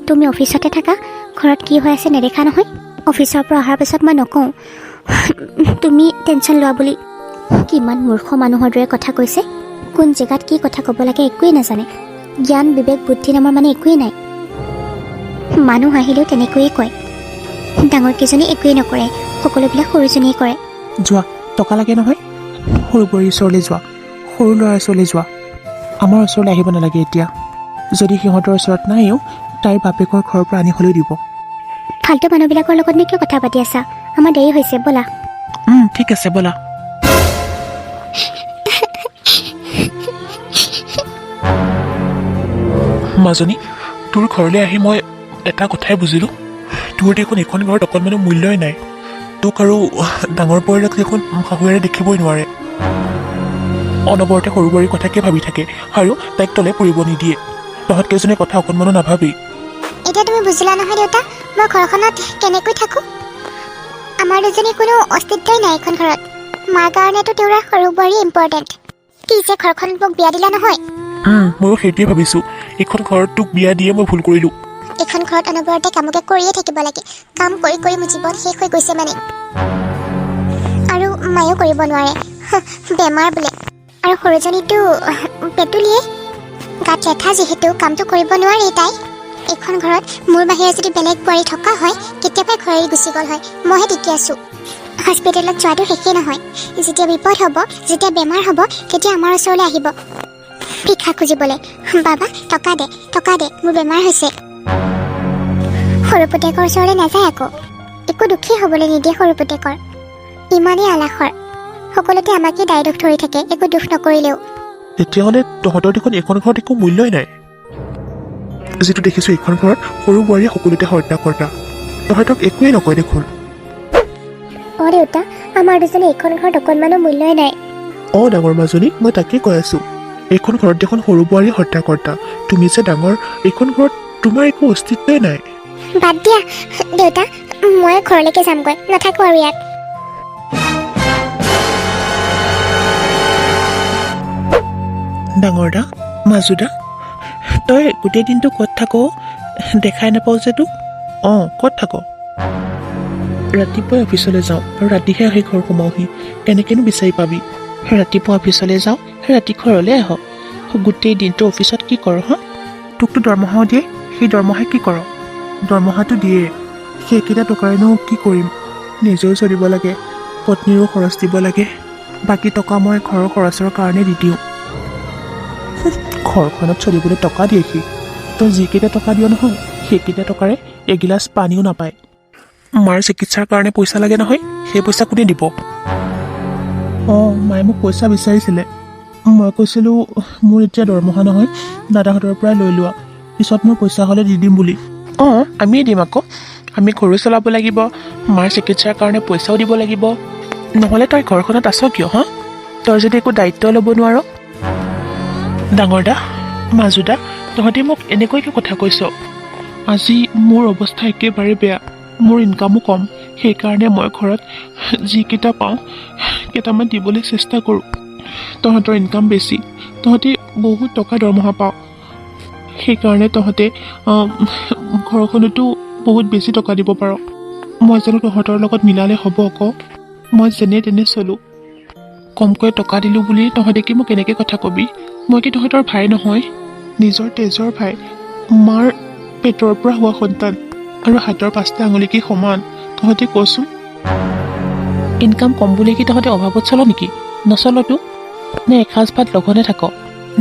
তুমি অফিচতে থাকা, ঘৰত কি হৈ আছে নেদেখা নহয়। অফিচৰ পৰা অহাৰ পিছত মই নকওঁ তুমি টেনশ্যন লোৱা বুলি। কিমান মূৰ্খ মানুহৰ দৰে কথা কৈছে। কোন জেগাত কি কথা ক'ব লাগে একোৱেই নাজানে। জ্ঞান বিবেক বুদ্ধি নামৰ মানে একোৱেই নাই। মানুহ আহিলেও তেনেকৈয়ে কয়। ডাঙৰকেইজনী একোৱেই নকৰে, সকলোবিলাক সৰুজনীয়ে কৰে। যোৱা, টকা লাগে নহয়, সৰু বোৱাৰীৰ ওচৰলৈ যোৱা, সৰু ল'ৰাৰ ওচৰলৈ যোৱা। আমাৰ ওচৰলৈ আহিব নালাগে এতিয়া। যদি সিহঁতৰ ওচৰত নাইও, তাইৰ বাপেকৰ ঘৰৰ পৰা আনি হ'লেও দিব। ফাল্টু মানুহবিলাকৰ লগত নে কিয় কথা পাতি আছা? আমাৰ দেৰি হৈছে, ব'লা। ঠিক আছে ব'লা। মাজনী, তোৰ ঘৰলৈ আহি মই এটা কথাই বুজিলোঁ, তোৰ দেখোন এইখন ঘৰত অকণমানো মূল্যই নাই। তোক আৰু ডাঙৰ বোৱাৰীক দেখোন শাহুৱেৰে দেখিবই নোৱাৰে। অনবৰতে সৰু বোৱাৰীৰ কথাকে ভাবি থাকে আৰু তাইক তলে পৰিব নিদিয়ে। তহঁত কেইজনে কথা অকণমানো নাভাবি। এতিয়া তুমি বুজিলা নহয় দেউতা, মই ঘৰখনত কেনেকৈ থাকোঁ? আমাৰ দুজনী কোনো অস্তিত্বই নাই এইখন ঘৰত। মাৰ কাৰণেতো তেওঁৰ সৰু বোৱাৰী ইম্পৰ্টেণ্ট। কি যে ঘৰখনত মোক বিয়া দিলা নহয়। ময়ো সেইটোৱে ভাবিছোঁ, এইখন ঘৰত তোক বিয়া দিয়ে মই ভুল কৰিলোঁ। এইখন ঘৰত অনবৰতে কামকে কৰিয়ে থাকিব লাগে। কাম কৰি কৰি মোৰ জীৱন শেষ হৈ গৈছে মানে। আৰু মায়েও কৰিব নোৱাৰে, বেমাৰ বোলে। আৰু সৰুজনীটো পেটুলিয়ে, গাত লেঠা যিহেতু কামটো কৰিব নোৱাৰে তাই। এইখন ঘৰত মোৰ বাহিৰে যদি বেলেগ বোৱাৰী থকা হয়, কেতিয়াবাই ঘৰ এৰি গুচি গ'ল হয়। মইহে টিকি আছোঁ। হস্পিটেলত যোৱাটো শেষেই নহয়। যেতিয়া বিপদ হ'ব, যেতিয়া বেমাৰ হ'ব, তেতিয়া আমাৰ ওচৰলৈ আহিব ভিক্ষা খুজিবলৈ। বাবা, টকা দে, মোৰ বেমাৰ হৈছে। সৰু পুতেকৰ ওচৰলৈ নাযায় আকৌ। একো দুখী হ'বলৈ নিদিয়ে সৰু পুতেকৰ। ইমানেই আলাসৰ, সকলোতে আমাকে দায় দোষ ধৰি থাকে, একো দুখ নকৰিলেও। তেতিয়াহ'লে তহঁতৰ দেখোন এইখন ঘৰত একো মূল্যই নাই। যিটো দেখিছোঁ এইখন ঘৰত সৰু বোৱাৰীয়ে সকলোতে হৰ্তা। তহঁতক একোৱেই নকয় দেখোন। দেউতা, আমাৰ দুজনী এইখন ঘৰত অকণমানো মূল্যই নাই। ডাঙৰ মাজনী, মই তাকেই কৈ আছোঁ। এইখন ঘৰত দেখোন সৰু বোৱাৰীয়ে হৰ্তা। তুমি যে ডাঙৰ, এইখন ঘৰত তোমাৰ একো অস্তিত্বই নাই। বাদ দিয়া দেউতা, মই ঘৰলৈকে যামগৈ, নাথাকোঁ আৰু ইয়াত। ডাঙৰ দা, মাজু দা, তই গোটেই দিনটো ক'ত থাক? দেখাই নাপাওঁ যে তোক। ক'ত থাক? ৰাতিপুৱাই অফিচলৈ যাওঁ আৰু ৰাতিহে আহি ঘৰ সোমাওহি। কেনেকেনো বিচাৰি পাবি? ৰাতিপুৱা অফিচলৈ যাওঁ, ৰাতি ঘৰলৈ আহ। গোটেই দিনটো অফিচত কি কৰ হা? তোকতো দৰমহাও দিয়ে, সেই দৰমহাই কি কৰ? দৰমহাটো দিয়ে, সেইকেইটা টকাৰেনো কি কৰিম? নিজেও চলিব লাগে, পত্নীৰো খৰচ দিব লাগে, বাকী টকা মই ঘৰৰ খৰচৰ কাৰণে দি দিওঁ। ঘৰখনত চলিবলৈ টকা দিয়ে সি। তই যিকেইটা টকা দিয় নহয়, সেইকেইটা টকাৰে এগিলাচ পানীও নাপায়। মাৰ চিকিৎসাৰ কাৰণে পইচা লাগে নহয়, সেই পইচা কোনে দিব? অঁ, মায়ে মোক পইচা বিচাৰিছিলে। মই কৈছিলোঁ মোৰ এতিয়া দৰমহা নহয়, দাদাহঁতৰ পৰা লৈ লোৱা, পিছত মোৰ পইচা হ'লে দি দিম বুলি। অঁ, আমিয়ে দিম আকৌ। আমি ঘৰো চলাব লাগিব, মাৰ চিকিৎসাৰ কাৰণে পইচাও দিব লাগিব। নহ'লে তই ঘৰখনত আছ কিয় হা? তই যদি একো দায়িত্ব ল'ব নোৱাৰ। ডাঙৰ দা, মাজু দা, তহঁতে মোক এনেকৈ কিয় কথা কৈছ? আজি মোৰ অৱস্থা একেবাৰে বেয়া, মোৰ ইনকামো কম, সেইকাৰণে মই ঘৰত যিকেইটা পাওঁ কেইটামান দিবলৈ চেষ্টা কৰোঁ। তহঁতৰ ইনকাম বেছি, তহঁতে বহুত টকা দৰমহা পাওঁ, সেইকাৰণে তহঁতে ঘৰখনতো বহুত বেছি টকা দিব পাৰ। মই জানো তহঁতৰ লগত মিলালে হ'ব আকৌ? মই যেনে তেনে চলোঁ। কমকৈ টকা দিলোঁ বুলি তহঁতে কি মোক এনেকৈ কথা কবি? মই কি তহঁতৰ ভাই নহয়? নিজৰ তেজৰ ভাই, মাৰ পেটৰ পৰা হোৱা সন্তান, আৰু হাতৰ 5টা আঙুলি কি সমান? তহঁতে কচোন, ইনকাম কম বুলি কি তহঁতে অভাৱত চল নেকি? নচলতো নে এসাঁজ ভাত লঘনে থাক?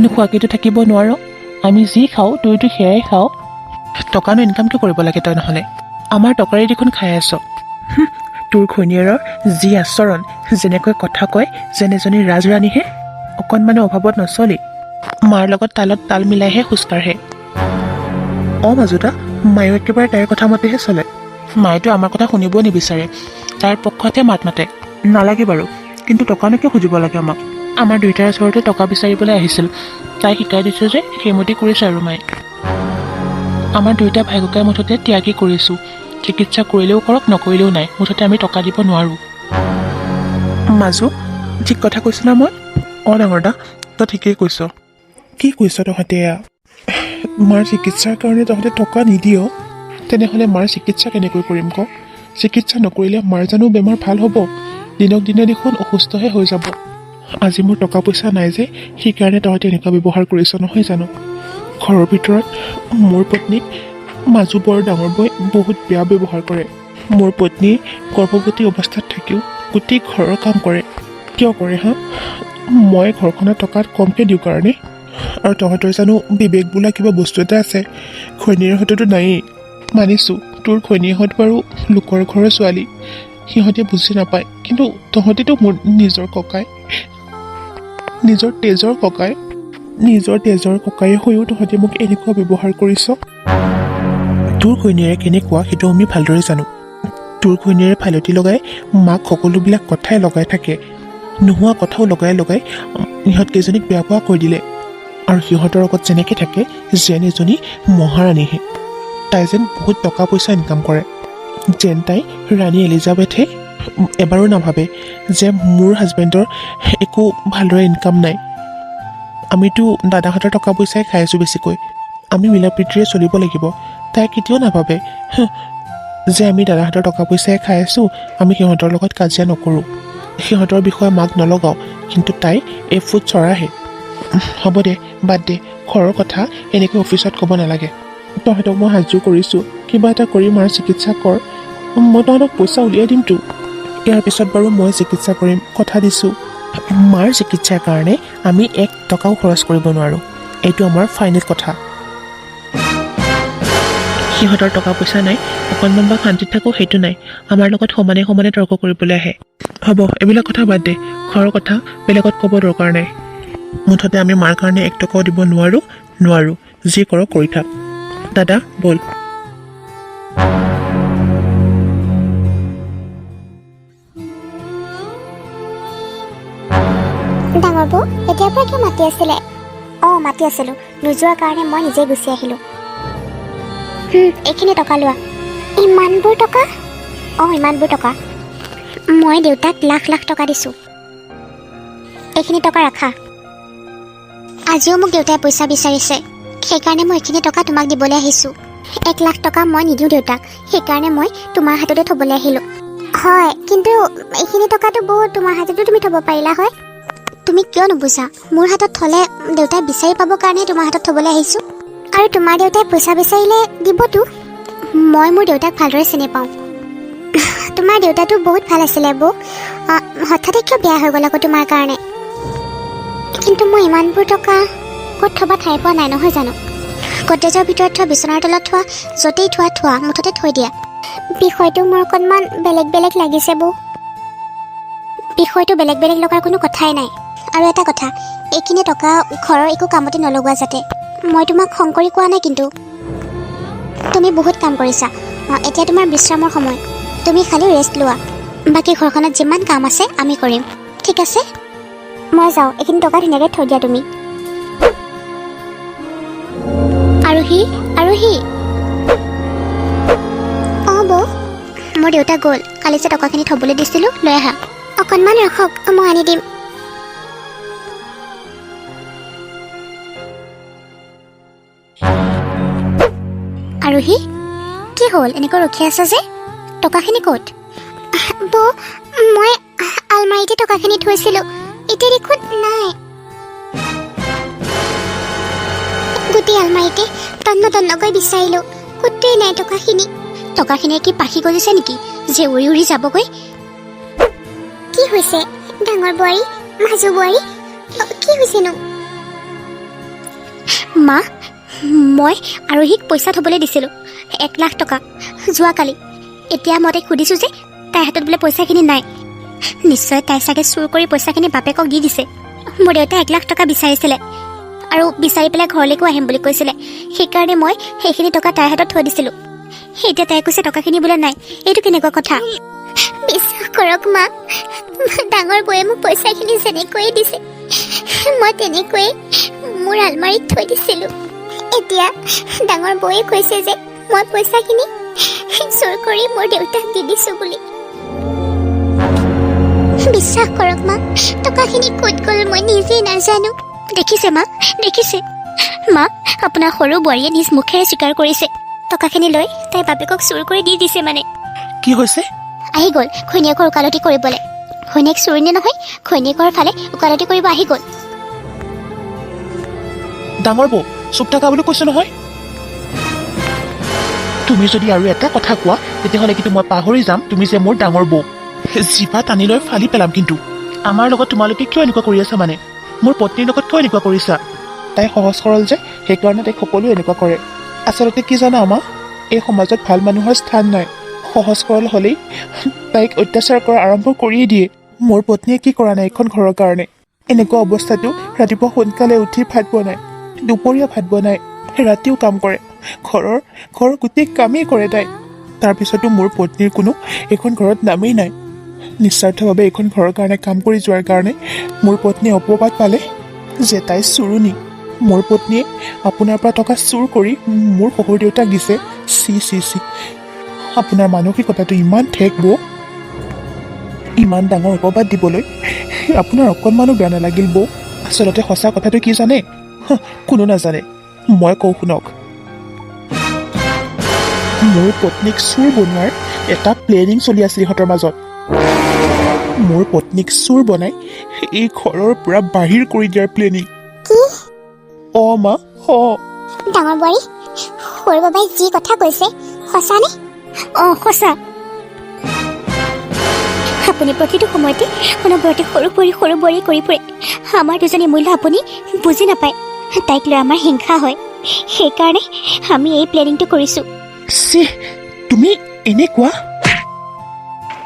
নোখোৱাকৈতো থাকিব নোৱাৰ? আমি যি খাওঁ তইতো সেয়াই খাওঁ। টকানো ইনকাম কিয় কৰিব লাগে তই? নহ'লে আমাৰ টকাৰে দেখোন খাই আছ। তোৰ ঘৈণীয়েৰৰ যি আচৰণ, যেনেকৈ কথা কয় যেন এজনী ৰাজৰাণীহে, অকণমানো অভাৱত নচলি মাৰ লগত তালত তাল মিলাইহে খোজকাঢ়ে। অঁ মাজুদা, মায়েও একেবাৰে তাইৰ কথা মতেহে চলে। মায়েতো আমাৰ কথা শুনিবও নিবিচাৰে, তাইৰ পক্ষতহে মাত মাতে। নালাগে বাৰু, কিন্তু টকানো কিয় খুজিব লাগে আমাক? আমাৰ দুয়োটাৰ ওচৰতে টকা বিচাৰিবলৈ আহিছিল, তাই শিকাই দিছে যে সেইমতে কৰিছে আৰু মায়ে। আমাৰ দুয়োটা ভাই ককাই মুঠতে ত্যাগী কৰিছোঁ, চিকিৎসা কৰিলেও কৰক, নকৰিলেও নাই, মুঠতে আমি টকা দিব নোৱাৰোঁ। মাজু, ঠিক কথা কৈছোঁ না মই? অঁ ডাঙৰ দা, তই ঠিকেই কৈছ। কি কৈছ তহঁতে? মাৰ চিকিৎসাৰ কাৰণে তহঁতে টকা নিদিয়? তেনেহ'লে মাৰ চিকিৎসা কেনেকৈ কৰিম ক? চিকিৎসা নকৰিলে মাৰ জানো বেমাৰ ভাল হ'ব? দিনক দিনে দেখোন অসুস্থহে হৈ যাব। আজি মোৰ টকা পইচা নাই যে, সেইকাৰণে তহঁতে এনেকুৱা ব্যৱহাৰ কৰিছ নহয় জানো? ঘৰৰ ভিতৰত মোৰ পত্নীক মাজু বৰ ডাঙৰ বৈ বহুত বেয়া ব্যৱহাৰ কৰে। মোৰ পত্নী গৰ্ভৱতী অৱস্থাত থাকিও গোটেই ঘৰৰ কাম কৰে। কিয় কৰে হা? মই ঘৰখনত টকাত কমকৈ দিওঁ কাৰণে? আৰু তহঁতৰ জানো বিবেক বোলা কিবা বস্তু এটা আছে? ঘৈণীয়েৰহঁতেতো নায়েই। মানিছোঁ, তোৰ ঘৈণীয়েহঁত বাৰু লোকৰ ঘৰৰ ছোৱালী, সিহঁতে বুজি নাপায়, কিন্তু তহঁতেতো মোৰ নিজৰ ককাই, নিজৰ তেজৰ ককাই। নিজৰ তেজৰ ককাই হৈও তহঁতে মোক এনেকুৱা ব্যৱহাৰ কৰিছ। তোৰ ঘৈণীয়েৰে কেনেকুৱা সেইটো আমি ভালদৰে জানো। তোৰ ঘৈণীয়েৰে ফালতি লগাই মাক সকলোবিলাক কথাই লগাই থাকে, নোহোৱা কথাও লগাই লগাই ইহঁতকেইজনীক বেয়া পোৱা কৰি দিলে। আৰু সিহঁতৰ লগত যেনেকৈ থাকে যেন এজনী মহাৰাণীহে। তাই যেন বহুত টকা পইচা ইনকাম কৰে, যেন তাই ৰাণী এলিজাবেথে এবাৰো নাভাবে যে মোৰ হাজবেণ্ডৰ একো ভালদৰে ইনকাম নাই। আমিতো দাদাহঁতৰ টকা পইচাই খাই আছোঁ বেছিকৈ, আমি মিলা প্ৰীতিৰে চলিব লাগিব। তাই কেতিয়াও নাভাবে যে আমি দাদাহঁতৰ টকা পইচাই খাই আছোঁ, আমি সিহঁতৰ লগত কাজিয়া নকৰোঁ, সিহঁতৰ বিষয়ে মাক নলগাওঁ, কিন্তু তাই এফুট চৰাহে। হ'ব দে, বাদ দে, ঘৰৰ কথা এনেকৈ অফিচত ক'ব নালাগে। তহঁতক মই সাজু কৰিছোঁ, কিবা এটা কৰি মাৰ চিকিৎসা কৰ, মই তহঁতক পইচা উলিয়াই দিমতো। ইয়াৰ পিছত বাৰু মই চিকিৎসা কৰিম, কথা দিছোঁ। মাৰ চিকিৎসাৰ কাৰণে আমি 1 টকাও খৰচ কৰিব নোৱাৰোঁ, এইটো আমাৰ ফাইনেল কথা। সিহঁতৰ টকা পইচা নাই, অকণমান বা শান্তিত থাকোঁ সেইটো নাই, আমাৰ লগত সমানে সমানে তৰ্ক কৰিবলৈ আহে। হ'ব, এইবিলাক কথা বাদ দে, ঘৰৰ কথা বেলেগত ক'ব দৰকাৰ নাই। মুঠতে আমি মাৰ কাৰণে 1 টকাও দিব নোৱাৰোঁ, যি কৰ কৰি থাক। দাদা ব'ল। ডাঙৰ বৌ, এতিয়াৰ পৰা কিয় মাতি আছিলে? অঁ, মাতি আছিলোঁ, নোযোৱাৰ কাৰণে মই নিজেই গুচি আহিলোঁ। এইখিনি টকা লোৱা। ইমানবোৰ টকা? অঁ, ইমানবোৰ টকা। মই দেউতাক লাখ লাখ টকা দিছোঁ, এইখিনি টকা ৰাখা। আজিও মোক দেউতাই পইচা বিচাৰিছে, সেইকাৰণে মই এইখিনি টকা তোমাক দিবলৈ আহিছোঁ। 1 লাখ টকা মই নিদিওঁ দেউতাক, সেইকাৰণে মই তোমাৰ হাততে থ'বলৈ আহিলোঁ। হয়, কিন্তু এইখিনি টকাটো বৌ তোমাৰ হাততো তুমি থ'ব পাৰিলা হয়। তুমি কিয় নুবুজা? মোৰ হাতত থ'লে দেউতাই বিচাৰি পাবৰ কাৰণে তোমাৰ হাতত থ'বলৈ আহিছোঁ। আৰু তোমাৰ দেউতাই পইচা বিচাৰিলে দিবতো। মই মোৰ দেউতাক ভালদৰে চিনি পাওঁ। তোমাৰ দেউতাটো বহুত ভাল আছিলে বৌ। হঠাতে কিয় বেয়া হৈ গ'ল আকৌ তোমাৰ কাৰণে? কিন্তু মই ইমানবোৰ টকা ক'ত থ'ব ঠাই পোৱা নাই নহয় জানো? গডৰেজৰ ভিতৰত থোৱা, বিচনাৰ তলত থোৱা, য'তেই থোৱা মুঠতে থৈ দিয়া। বিষয়টো মোৰ অকণমান বেলেগ বেলেগ লাগিছে বৌ। বিষয়টো বেলেগ বেলেগ লগাৰ কোনো কথাই নাই। আৰু এটা কথা, এইখিনি টকা ঘৰৰ একো কামতে নলগোৱা যাতে। মই তোমাক খং কৰি কোৱা নাই, কিন্তু তুমি বহুত কাম কৰিছা। এতিয়া তোমাৰ বিশ্ৰামৰ সময়। তুমি খালি ৰেষ্ট লোৱা। বাকী ঘৰখনত যিমান কাম আছে আমি কৰিম, ঠিক আছে? মই যাওঁ, এইখিনি টকা ধুনীয়াকৈ থৈ দিয়া তুমি। আৰোহী অঁ বৌ, মোৰ দেউতা গ'ল। কালি যে টকাখিনি থ'বলৈ দিছিলোঁ, লৈ আহা। অকণমান ৰখক, মই আনি দিম। আৰোহী, কি হ'ল এনেকৈ ৰখি আছা যে? টকাখিনি ক'ত? বৌ, মই আলমাৰিতে টকাখিনি থৈছিলোঁ, এতিয়া দেখোন নাই। গোটেই আলমাৰিতে তন্নকৈ বিচাৰিলোঁ, ক'তেই নাই টকাখিনি। টকাখিনিয়ে কি পাখি গজিছে নেকি যে উৰি উৰি যাবগৈ? কি হৈছে ডাঙৰ বোৱাৰী, মাজু বোৱাৰী, কি হৈছেনো? মা, মই আৰোহীক পইচা থ'বলৈ দিছিলোঁ 1 লাখ টকা যোৱাকালি। এতিয়া মই তাইক সুধিছোঁ যে তাইৰ হাতত বোলে পইচাখিনি নাই। নিশ্চয় তাই চাগে চুৰ কৰি পইচাখিনি বাপেকক দি দিছে। মোৰ দেউতাই 1 লাখ টকা বিচাৰিছিলে আৰু বিচাৰি পেলাই ঘৰলৈকো আহিম বুলি কৈছিলে। সেইকাৰণে মই সেইখিনি টকা তাইৰ হাতত থৈ দিছিলোঁ। এতিয়া তাই কৈছে টকাখিনি বোলে নাই। এইটো কেনেকুৱা কথা? বিশ্বাস কৰক মা, ডাঙৰ বৌয়ে মোক পইচাখিনি যেনেকৈয়ে দিছে মই তেনেকৈয়ে মোৰ আলমাৰীত থৈ দিছিলোঁ। এতিয়া ডাঙৰ বৌয়ে কৈছে যে মই পইচাখিনি চুৰ কৰি মোৰ দেউতাক দি দিছোঁ বুলি। বিশ্বাস কৰক মা, টকাখিনি ক'ত গ'ল মই নিজে নাজানো। দেখিছে মা, দেখিছে মা, আপোনাৰ সৰু বোৱাৰীয়ে নিজ মুখেৰে স্বীকাৰ কৰিছে টকাখিনি লৈ তাই বাপেকক চুৰ কৰি দি দিছে। মানে কি হৈছে? আহি গ'ল ঘৈণীয়েকৰ ওকালতি কৰিবলৈ। ঘৈণীয়েক চুৰনি নহয়, ঘৈণীয়েকৰ ফালে ওকালতি কৰিব আহি গ'ল। ডাঙৰ বৌ, চুপ থাকা বুলি কৈছো নহয়। তুমি যদি আৰু এটা কথা কোৱা তেতিয়াহ'লে কিন্তু মই পাহৰি যাম তুমি যে মোৰ ডাঙৰ বৌ। জিভা টানি লৈ ফালি পেলাম কিন্তু। আমাৰ লগত তোমালোকে কিয় এনেকুৱা কৰি আছা? মানে মোৰ পত্নীৰ লগত কিয় এনেকুৱা কৰিছা? তাই সহজ সৰল যে, সেইকাৰণে তাইক সকলোৱে এনেকুৱা কৰে। আচলতে কি জানা আমা, এই সমাজত ভাল মানুহৰ স্থান নাই। সহজ সৰল হ'লেই তাইক অত্যাচাৰ কৰা আৰম্ভ কৰিয়েই দিয়ে। মোৰ পত্নীয়ে কি কৰা নাই এখন ঘৰৰ কাৰণে? এনেকুৱা অৱস্থাটো ৰাতিপুৱা সোনকালে উঠি ভাত বনায়, দুপৰীয়া ভাত বনায়, ৰাতিও কাম কৰে। ঘৰৰ গোটেই কামেই কৰে তাই। তাৰপিছতো মোৰ পত্নীৰ কোনো এইখন ঘৰত নামেই নাই। নিস্বাৰ্থভাৱে এইখন ঘৰৰ কাৰণে কাম কৰি যোৱাৰ কাৰণে মোৰ পত্নীয়ে অপবাদ পালে যে তাই চুৰুনি। মোৰ পত্নীয়ে আপোনাৰ পৰা টকা চুৰ কৰি মোৰ শহুৰ দেউতাক দিছে। চি চি চি, আপোনাৰ মানসিকতাটো ইমান ঠেক বৌ। ইমান ডাঙৰ অপবাদ দিবলৈ আপোনাৰ অকণমানো বেয়া নালাগিল বৌ? আচলতে সঁচা কথাটো কি জানে? কোনো নাজানে, মই কওঁ শুনক। মোৰ পত্নীক চুৰ বনোৱাৰ এটা প্লেনিং চলি আছিল ইহঁতৰ মাজত। মোৰ পত্নীক চুৰ বনাই এই ঘৰৰ পৰা বাহিৰ কৰি দিয়াৰ প্লেনিং। কি? মা, ডাঙৰ বোৱাৰী, সৰু বাবাই যি কথা কৈছে সঁচানে? সঁচা। আপুনি প্ৰতিটো সময়তে অনবৰতে সৰু বোৱাৰী কৰি ফুৰে। আমাৰ দুজনী মূল্য আপুনি বুজি নাপায়। তাইক লৈ আমাৰ হিংসা হয়, সেইকাৰণে আমি এই প্লেনিংটো কৰিছোঁ।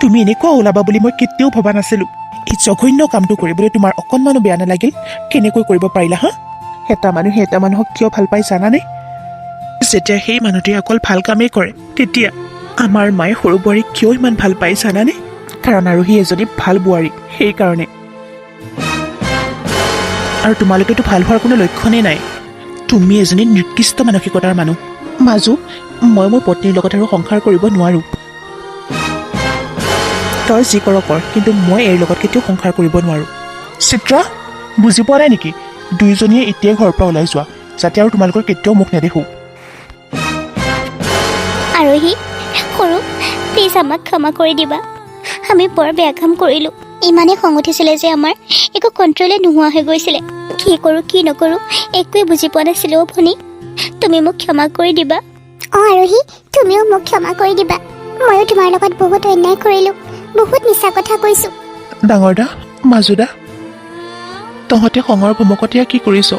তুমি এনেকুৱা ওলাবা বুলি মই কেতিয়াও ভবা নাছিলো। এই জঘন্য কামটো কৰিবলৈ তোমাৰ অকণমানো বেয়া নালাগিল? কেনেকৈ কৰিব পাৰিলা হা? এটা মানুহে এটা মানুহক কিয় ভাল পাই জানানে? যেতিয়া সেই মানুহটোৱে অকল ভাল কামেই কৰে, তেতিয়া আমাৰ মায়ে সৰু বোৱাৰীক কিয় ইমান ভাল পাই জানানে? কাৰণ আৰু সি এজনী ভাল বোৱাৰী, সেইকাৰণে। আৰু তোমালোকেতো ভাল হোৱাৰ কোনো লক্ষণেই নাই। তুমি এজনী নিকৃষ্ট মানসিকতাৰ মানুহ। মাজু, মই মোৰ পত্নীৰ লগত আৰু সংসাৰ কৰিব নোৱাৰো। তই যি কৰ কৰ, কিন্তু মই এওঁৰ লগত কেতিয়াও সংসাৰ কৰিব নোৱাৰো। চিত্ৰা, বুজি পোৱা নাই নেকি? দুয়োজনীয়ে এতিয়াই ঘৰৰ পৰা ওলাই যোৱা, যাতে আৰু তোমালোকৰ কেতিয়াও মুখ নেদেখো। আৰোহী, সৰু, প্লিজ আমাক ক্ষমা কৰি দিবা। আমি বৰ বেয়া কাম কৰিলোঁ। ইমানেই খং উঠিছিলে যে আমাৰ একো কণ্ট্ৰলে নোহোৱা হৈ গৈছিলে। কি কৰোঁ কি নকৰোঁ একোৱে বুজি পোৱা নাছিলোঁ ভনী। তুমি মোক ক্ষমা কৰি দিবা অঁ আৰোহী তুমিও মোক ক্ষমা কৰি দিবা ময়ো তোমাৰ লগত বহুত অন্যায় কৰিলোঁ বহুত মিছা কথা কৈছোঁ ডাঙৰ দা মাজু দা তহঁতে খঙৰ ভমকতীয়া কি কৰিছ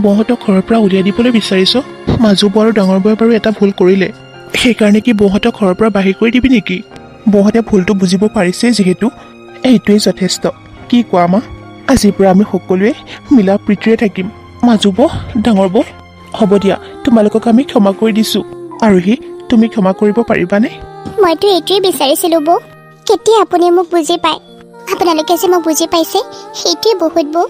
বৌহঁতক ঘৰৰ পৰা উলিয়াই দিবলৈ বিচাৰিছ মাজু বৌ আৰু ডাঙৰ বৌয়ে বাৰু এটা ভুল কৰিলে সেইকাৰণে কি বৌহঁতক ঘৰৰ পৰা বাহিৰ কৰি দিবি নেকি বৌহঁতে ভুলটো বুজিব পাৰিছে যিহেতু এইটোৱেই যথেষ্ট কি কোৱা মা আজিৰ পৰা আমি সকলোৱে মিলা প্ৰীতিৰে থাকিম মাজু বৌ ডাঙৰ বৌ হ'ব দিয়া তোমালোকক আমি ক্ষমা কৰি দিছোঁ আৰোহী তুমি ক্ষমা কৰিব পাৰিবানে মইতো এইটোৱেই বিচাৰিছিলোঁ বৌ কেতিয়া আপুনি মোক বুজি পায় আপোনালোকে যে মোক বুজি পাইছে সেইটোৱে বহুত বৌ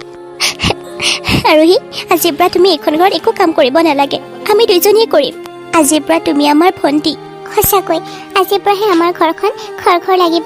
আৰোহী আজিৰ পৰা তুমি এইখন ঘৰত একো কাম কৰিব নালাগে আমি দুইজনীয়ে কৰিম আজিৰ পৰা তুমি আমাৰ ভণ্টি সঁচাকৈ আজিৰ পৰাহে আমাৰ ঘৰখন খৰ খৰ লাগিব